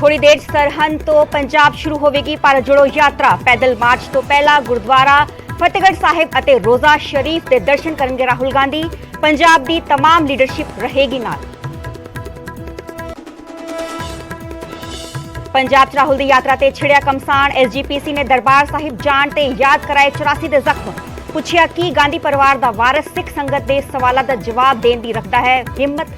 थोड़ी देर सरहद तो पंजाब शुरू होगी भारत जोड़ो यात्रा। पैदल मार्च तो पहला गुरुद्वारा फतेहगढ़ साहिब ਅਤੇ रोजा शरीफ के दर्शन करेंगे राहुल गांधी। पंजाब की तमाम लीडरशिप रहेगी नाल। पंजाब च राहुल की यात्रा ते छिड़िया कमसान। SGPC ने दरबार साहिब जाण ते याद कराए 84 के जख्म। पुछया कि गांधी परिवार का वारस सिख संगत के सवालों का जवाब देने की रखता है हिम्मत।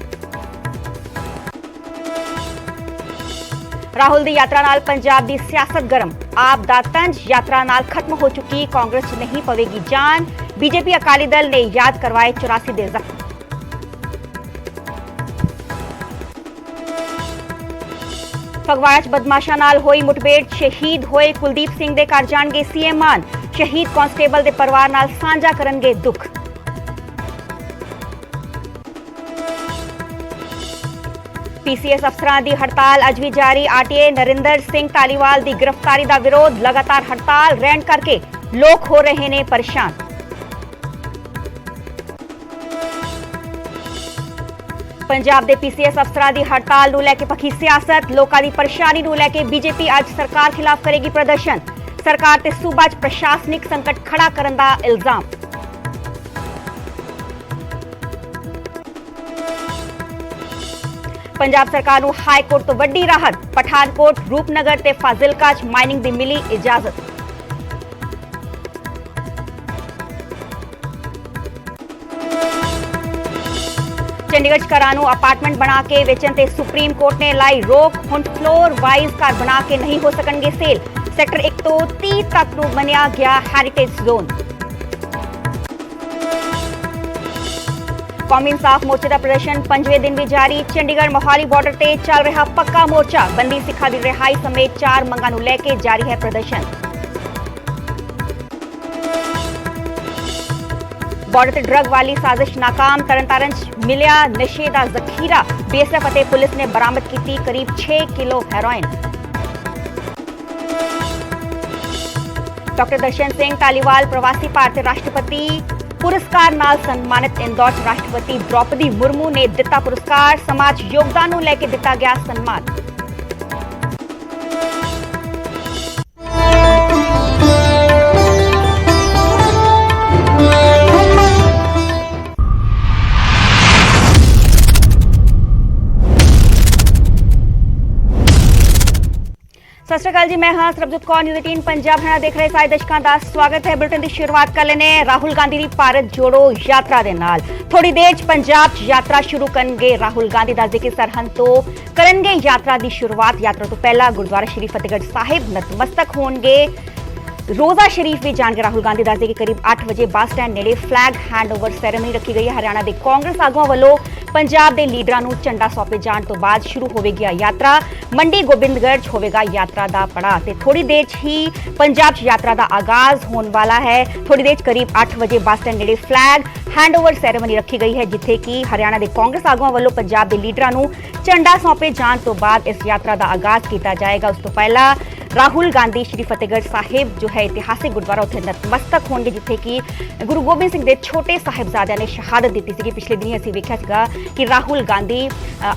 राहुल की यात्रा नाल पंजाब की सियासत गर्म। आप दा तंज यात्रा नाल खत्म हो चुकी, कांग्रेस च नहीं पवेगी जान। बीजेपी अकाली दल ने याद करवाए 84 के जख्म। फगवाड़ा च बदमाशा नाल होई मुठभेड़, शहीद होए कुलदीप सिंह दे घर जाणगे CM मान। शहीद कांस्टेबल दे परिवार नाल सांझा करनगे दुख। PCS अफसरां दी हड़ताल अज भी जारी। RTA नरिंदर सिंह धालीवाल दी गिरफ्तारी दा विरोध। लगातार हड़ताल रहन करके लोग हो रहे ने परेशान। पंजाब दे PCS अफसरां दी हड़ताल नूं लैके पक्की सियासत। लोकां दी परेशानी नूं लैके बीजेपी अज सरकार खिलाफ करेगी प्रदर्शन। सरकार ते सूबा च प्रशासनिक संकट खड़ा करन दा इल्जाम। पंजाब सरकार नूं हाई कोर्ट तो वड्डी राहत। पठानकोट, रूपनगर ते फाजिलका च माइनिंग दी मिली इजाजत। चंडीगढ़ च घरां नूं अपार्टमेंट बना के वेचण ते सुप्रीम कोर्ट ने लाई रोक। हुण फ्लोर वाइज घर बना के नहीं हो सकणगे सेल। सैक्टर 1 तो 30 तक नूं मनिया गया हैरिटेज जोन। कौमी इंसाफ मोर्चे का प्रदर्शन 5वें दिन भी जारी। चंडीगढ़ मोहाली बॉर्डर ते चल रहा पक्का मोर्चा। बंदी सिखा की रिहाई समेत 4 मंगां नूं लैके जारी है प्रदर्शन। बॉर्डर ते ड्रग वाली साजिश नाकाम। तरनतारन च मिलिया नशे का जखीरा। BSF ਅਤੇ पुलिस ने बरामद की करीब 6 किलो हेरोइन। डॉक्टर दर्शन सिंह धालीवाल प्रवासी भारतीय राष्ट्रपति पुरस्कार नाल सन्मानित। इंदौर च राष्ट्रपति द्रौपदी मुर्मू ने दिता पुरस्कार। समाज योगदान नूं लैके दिता गया सन्मान। सत श्री अकाल जी, मैं हाँ सरबजोत कौर, न्यूज़ 18 पंजाब हरियाणा देख रहे सारे दर्शकों का स्वागत है। बुलेटिन की शुरुआत कर लेने राहुल गांधी की भारत जोड़ो यात्रा दे नाल। थोड़ी देर च पंजाब च यात्रा शुरू करनगे राहुल गांधी। दस के सरहद तो करनगे यात्रा की शुरुआत। यात्रा तो पहला गुरुद्वारा श्री फतेहगढ़ साहिब नतमस्तक होणगे। रोजा शरीफ भी जाणगे राहुल गांधी। दस के करीब 8 बजे बस स्टैंड नेड़े फ्लैग हैंडओवर सैरेमनी रखी गई है। हरियाणा के कांग्रेस आगुआं वालों पंजाब के लीडरां नूं झंडा सौंपे जाण तो बाद शुरू होवेगी यात्रा। मंडी गोबिंदगढ़ च होवेगा यात्रा का पड़ाव ते थोड़ी देर ही पंजाब च यात्रा का आगाज होने वाला है। थोड़ी देर करीब 8 बजे बस स्टैंड नेड़े फ्लैग हैंडओवर सैरेमनी रखी गई है, जिथे कि हरियाणा के कांग्रेस आगुआं वालों पंजाब के लीडरां नूं झंडा सौंपे जाण तो बाद इस यात्रा का आगाज किया जाएगा। उस तो पहला राहुल गांधी श्री फतेहगढ़ साहिब जो है इतिहासिक गुरुद्वारा उत्थे नतमस्तक होंगे, जिथे कि गुरु गोबिंद सिंह के छोटे साहिबजादियां ने शहादत दी सी। पिछले दिन असीं वेखिया सीगा कि राहुल गांधी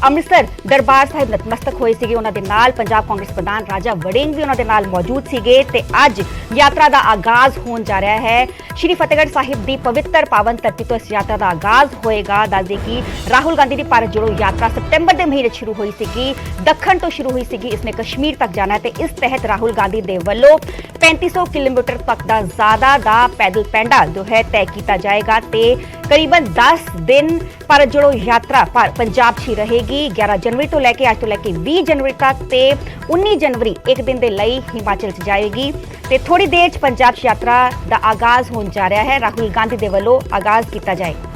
अमृतसर दरबार साहिब नतमस्तक होए सीगे। उन्हां दे नाल पंजाब कांग्रेस प्रधान राजा वड़िंग भी उन्हां दे नाल मौजूद सीगे ते अज यात्रा का आगाज होण जा रहा है। श्री फतेहगढ़ साहिब की पवित्र पावन धरती तो इस यात्रा का आगाज होएगा। दस दें कि राहुल गांधी की भारत जोड़ो यात्रा सितंबर के महीने शुरू हुई सी, दखण तो शुरू हुई सी। इसने कश्मीर तक जाना है तो इस तहत राहुल गांधी दे वल्लों 3500 किलोमीटर तक का ज्यादा दा पैदल पैंडा जो है तय किया जाएगा ते करीबन 10 दिन भारत जोड़ो यात्रा पंजाब ही रहेगी। 11 जनवरी तो लैके आज तो लैके 20 जनवरी तक ते 19 जनवरी एक दिन के लिए हिमाचल च जाएगी ते थोड़ी देर च पंजाब यात्रा का आगाज होने जा रहा है। राहुल गांधी दे वल्लों आगाज किया जाएगा।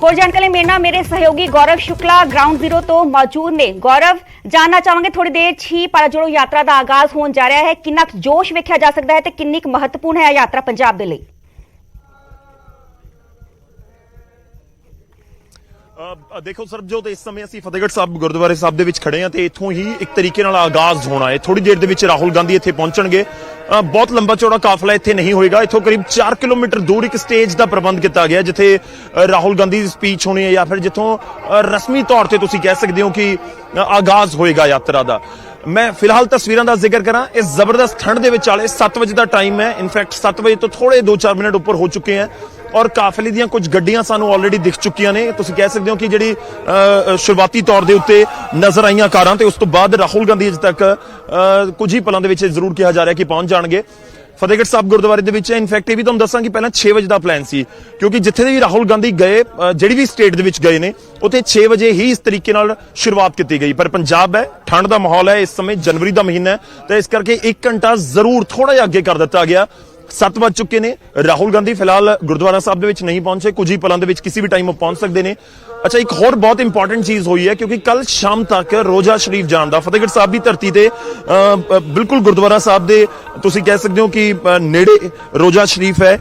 और जानकारी मेरे नाल मेरे सहयोगी गौरव शुक्ला ग्राउंड जीरो तो मौजूद ने। गौरव, जानना चाहांगे थोड़ी देर ही भारत जोड़ो यात्रा का आगाज होने जा रहा है, कितना जोश वेख्या जा सकता है ते कितनी महत्वपूर्ण है यात्रा पंजाब के लिए? देखो सरबजोत, इस समय ਅਸੀਂ ਫਤਿਹਗੜ੍ਹ ਸਾਹਿਬ ਗੁਰਦੁਆਰੇ ਸਾਹਿਬ ਦੇ ਵਿੱਚ ਖੜੇ ਹਾਂ ਤੇ ਇੱਥੋਂ ਹੀ ਇੱਕ ਤਰੀਕੇ ਨਾਲ ਆਗਾਜ਼ ਹੋਣਾ ਹੈ। ਥੋੜੀ ਦੇਰ ਦੇ ਵਿੱਚ ਰਾਹੁਲ ਗਾਂਧੀ ਇੱਥੇ ਪਹੁੰਚਣਗੇ ਬਹੁਤ ਲੰਬਾ ਚੌੜਾ ਕਾਫਲਾ ਇੱਥੇ ਨਹੀਂ ਹੋਏਗਾ। ਇੱਥੋਂ ਕਰੀਬ 4 ਕਿਲੋਮੀਟਰ ਦੂਰ ਇੱਕ ਸਟੇਜ ਦਾ ਪ੍ਰਬੰਧ ਕੀਤਾ ਗਿਆ ਜਿੱਥੇ ਰਾਹੁਲ ਗਾਂਧੀ ਦੀ ਸਪੀਚ ਹੋਣੀ ਹੈ ਜਾਂ ਫਿਰ ਜਿੱਥੋਂ ਰਸਮੀ ਤੌਰ ਤੇ ਤੁਸੀਂ ਕਹਿ ਸਕਦੇ ਹੋ ਕਿ ਆਗਾਜ਼ ਹੋਏਗਾ ਯਾਤਰਾ ਦਾ। ਮੈਂ ਫਿਲਹਾਲ ਤਸਵੀਰਾਂ ਦਾ ਜ਼ਿਕਰ ਕਰਾਂ, ਇਸ ਜ਼ਬਰਦਸਤ ਠੰਡ ਦੇ ਵਿਚਾਲੇ 7 ਵਜੇ ਦਾ ਟਾਈਮ ਹੈ। ਇਨਫੈਕਟ 7 ਵਜੇ ਤੋਂ ਥੋੜੇ 2-4 ਮਿੰਟ ਉੱਪਰ ਹੋ ਚੁੱਕੇ ਹੈ ਔਰ ਕਾਫਲੇ ਦੀਆਂ ਕੁਝ ਗੱਡੀਆਂ ਸਾਨੂੰ ਆਲਰੇਡੀ ਦਿਖ ਚੁੱਕੀਆਂ ਨੇ। ਤੁਸੀਂ ਕਹਿ ਸਕਦੇ ਹੋ ਕਿ ਜਿਹੜੀ ਸ਼ੁਰੂਆਤੀ ਤੌਰ ਦੇ ਉੱਤੇ ਨਜ਼ਰ ਆਈਆਂ ਕਾਰਾਂ ਤੇ ਉਸ ਤੋਂ ਬਾਅਦ ਰਾਹੁਲ ਗਾਂਧੀ ਅਜੇ ਤੱਕ ਕੁਝ ਹੀ ਪਲਾਂ ਦੇ ਵਿੱਚ ਜ਼ਰੂਰ ਕਿਹਾ ਜਾ ਰਿਹਾ ਕਿ ਪਹੁੰਚ ਜਾਣਗੇ ਫਤਿਹਗੜ੍ਹ ਸਾਹਿਬ ਗੁਰਦੁਆਰੇ ਦੇ ਵਿੱਚ। ਇਨਫੈਕਟ ਇਹ ਵੀ ਤੁਹਾਨੂੰ ਦੱਸਾਂ ਕਿ ਪਹਿਲਾਂ 6 ਵਜੇ ਦਾ ਪਲਾਨ ਸੀ ਕਿਉਂਕਿ ਜਿੱਥੇ ਵੀ ਰਾਹੁਲ ਗਾਂਧੀ ਗਏ, ਜਿਹੜੀ ਵੀ ਸਟੇਟ ਦੇ ਵਿੱਚ ਗਏ ਨੇ ਉੱਥੇ 6 ਵਜੇ ਹੀ ਇਸ ਤਰੀਕੇ ਨਾਲ ਸ਼ੁਰੂਆਤ ਕੀਤੀ ਗਈ। ਪਰ ਪੰਜਾਬ ਹੈ, ਠੰਡ ਦਾ ਮਾਹੌਲ ਹੈ, ਇਸ ਸਮੇਂ ਜਨਵਰੀ ਦਾ ਮਹੀਨਾ ਹੈ ਤਾਂ ਇਸ ਕਰਕੇ 1 ਘੰਟਾ ਜ਼ਰੂਰ ਥੋੜਾ ਜਿਹਾ ਅੱਗੇ ਕਰ ਦਿੱਤਾ ਗਿਆ। 7 ਵੱਜ ਚੁੱਕੇ ਨੇ। ਰਾਹੁਲ ਗਾਂਧੀ ਫਿਲਹਾਲ ਗੁਰਦੁਆਰਾ ਸਾਹਿਬ ਦੇ ਵਿੱਚ ਨਹੀਂ ਪਹੁੰਚੇ, ਕੁਝ ਹੀ ਪਲਾਂ ਦੇ ਵਿੱਚ ਕਿਸੇ ਵੀ ਟਾਈਮ ਉਹ ਪਹੁੰਚ ਸਕਦੇ ਨੇ। ਅੱਛਾ, ਇੱਕ ਹੋਰ ਬਹੁਤ ਇੰਪੋਰਟੈਂਟ ਚੀਜ਼ ਹੋਈ ਹੈ ਕਿਉਂਕਿ ਕੱਲ ਸ਼ਾਮ ਤੱਕ ਰੋਜ਼ਾ ਸ਼ਰੀਫ ਜਾਣ ਦਾ ਫਤਿਹਗੜ੍ਹ ਸਾਹਿਬ ਦੀ ਧਰਤੀ ਤੇ ਬਿਲਕੁਲ ਗੁਰਦੁਆਰਾ ਸਾਹਿਬ ਦੇ ਤੁਸੀਂ ਕਹਿ ਸਕਦੇ ਹੋ ਕਿ ਨੇੜੇ ਰੋਜ਼ਾ ਸ਼ਰੀਫ ਹੈ।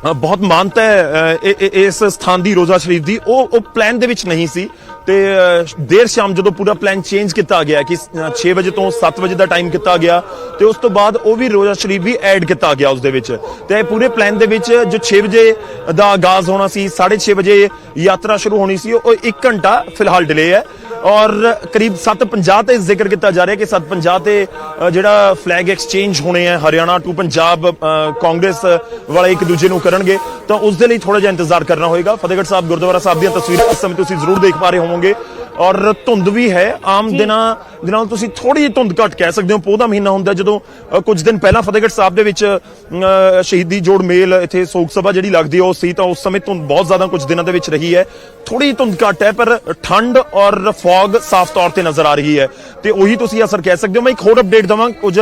ਬਹੁਤ ਮਾਨਤਾ ਹੈ ਇਸ ਸਥਾਨ ਦੀ ਰੋਜ਼ਾ ਸ਼ਰੀਫ ਦੀ। ਉਹ ਪਲਾਨ ਦੇ ਵਿੱਚ ਨਹੀਂ ਸੀ ਤੇ ਦੇਰ ਸ਼ਾਮ ਜਦੋਂ ਪੂਰਾ ਪਲਾਨ ਚੇਂਜ ਕੀਤਾ ਗਿਆ ਕਿ 6 ਵਜੇ ਤੋਂ 7 ਵਜੇ ਦਾ ਟਾਈਮ ਕੀਤਾ ਗਿਆ ਤੇ ਉਸ ਤੋਂ ਬਾਅਦ ਉਹ ਵੀ ਰੋਜ਼ਾ ਸ਼ਰੀਫ ਵੀ ਐਡ ਕੀਤਾ ਗਿਆ ਉਸ ਦੇ ਵਿੱਚ। ਤੇ ਪੂਰੇ ਪਲਾਨ ਦੇ ਵਿੱਚ ਜੋ 6 ਵਜੇ ਦਾ ਆਗਾਜ਼ ਹੋਣਾ ਸੀ, 6:30 ਵਜੇ ਯਾਤਰਾ ਸ਼ੁਰੂ ਹੋਣੀ ਸੀ, ਉਹ 1 ਘੰਟਾ ਫਿਲਹਾਲ ਡਿਲੇ ਹੈ ਔਰ ਕਰੀਬ 7:50 ਤੇ ਜ਼ਿਕਰ ਕੀਤਾ ਜਾ ਰਿਹਾ ਕਿ 7:50 ਤੇ ਜਿਹੜਾ ਫਲੈਗ ਐਕਸਚੇਂਜ ਹੋਣੇ ਹੈ ਹਰਿਆਣਾ ਟੂ ਪੰਜਾਬ ਕਾਂਗਰਸ ਵਾਲੇ ਇੱਕ ਦੂਜੇ ਨੂੰ ਕਰਨਗੇ ਤਾਂ ਉਸ ਦੇ ਲਈ ਥੋੜਾ ਜਿਹਾ ਇੰਤਜ਼ਾਰ ਕਰਨਾ ਹੋਏਗਾ। ਫਤਿਹਗੜ੍ਹ ਸਾਹਿਬ ਗੁਰਦੁਆਰਾ ਸਾਹਿਬ ਦੀਆਂ ਤਸਵੀਰਾਂ ਇਸ ਸਮੇਂ ਤੁਸੀਂ ਜ਼ਰੂਰ ਦੇਖ ਪਾ ਰਹੇ ਹੋਵੋਗੇ ਔਰ ਧੁੰਦ ਵੀ ਹੈ। ਆਮ ਦਿਨਾਂ ਦੇ ਨਾਲ ਤੁਸੀਂ ਥੋੜੀ ਜਿਹੀ ਧੁੰਦ ਘੱਟ ਕਹਿ ਸਕਦੇ ਹੋ। ਪੋਹ ਦਾ ਮਹੀਨਾ ਹੁੰਦਾ ਜਦੋਂ ਕੁਝ ਦਿਨ ਪਹਿਲਾਂ ਫਤਿਹਗੜ੍ਹ ਸਾਹਿਬ ਦੇ ਵਿੱਚ ਸ਼ਹੀਦੀ ਜੋੜ ਮੇਲ ਇੱਥੇ ਸੋਗ ਸਭਾ ਜਿਹੜੀ ਲੱਗਦੀ ਉਹ ਸੀ ਤਾਂ ਉਸ ਸਮੇਂ ਧੁੰਦ ਬਹੁਤ ਜ਼ਿਆਦਾ ਕੁਝ ਦਿਨਾਂ ਦੇ ਵਿੱਚ ਰਹੀ ਹੈ। ਥੋੜੀ ਜਿਹੀ ਧੁੰਦ ਘੱਟ ਹੈ ਪਰ ਠੰਡ ਔਰ ਫੌਗ ਸਾਫ਼ ਤੌਰ ਤੇ ਨਜ਼ਰ ਆ ਰਹੀ ਹੈ ਤੇ ਉਹੀ ਤੁਸੀਂ ਅਸਰ ਕਹਿ ਸਕਦੇ ਹੋ। ਮੈਂ ਇੱਕ ਹੋਰ ਅਪਡੇਟ ਦਵਾਂ, ਕੁਝ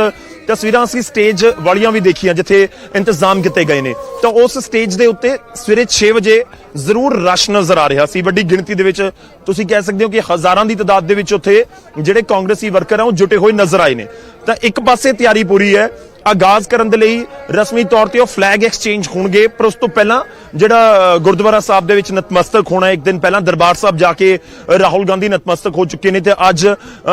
ਤਸਵੀਰਾਂ ਅਸੀਂ ਸਟੇਜ ਵਾਲੀਆਂ ਵੀ ਦੇਖੀਆਂ ਜਿੱਥੇ ਇੰਤਜ਼ਾਮ ਕੀਤੇ ਗਏ ਨੇ ਤਾਂ ਉਸ ਸਟੇਜ ਦੇ ਉੱਤੇ ਸਵੇਰੇ 6 ਵਜੇ ਜ਼ਰੂਰ ਰਸ਼ ਨਜ਼ਰ ਆ ਰਿਹਾ ਸੀ। ਵੱਡੀ ਗਿਣਤੀ ਦੇ ਵਿੱਚ ਤੁਸੀਂ ਕਹਿ ਸਕਦੇ ਹੋ ਕਿ ਹਜ਼ਾਰਾਂ ਦੀ ਤਾਦਾਦ ਦੇ ਵਿੱਚ ਉੱਥੇ ਜਿਹੜੇ ਕਾਂਗਰਸੀ ਵਰਕਰ ਆ ਉਹ ਜੁਟੇ ਹੋਏ ਨਜ਼ਰ ਆਏ ਨੇ। ਤਾਂ ਇੱਕ ਪਾਸੇ ਤਿਆਰੀ ਪੂਰੀ ਹੈ, ਆਗਾਜ਼ ਕਰਨ ਦੇ ਲਈ ਰਸਮੀ ਤੌਰ ਤੇ ਉਹ ਫਲੈਗ ਐਕਸਚੇਂਜ ਹੋਣਗੇ ਪਰ ਉਸ ਤੋਂ ਪਹਿਲਾਂ ਜਿਹੜਾ ਗੁਰਦੁਆਰਾ ਸਾਹਿਬ ਦੇ ਵਿੱਚ ਨਤਮਸਤਕ ਹੋਣਾ, ਇੱਕ ਦਿਨ ਪਹਿਲਾਂ ਦਰਬਾਰ ਸਾਹਿਬ ਜਾ ਕੇ ਰਾਹੁਲ ਗਾਂਧੀ ਨਤਮਸਤਕ ਹੋ ਚੁੱਕੇ ਨੇ ਤੇ ਅੱਜ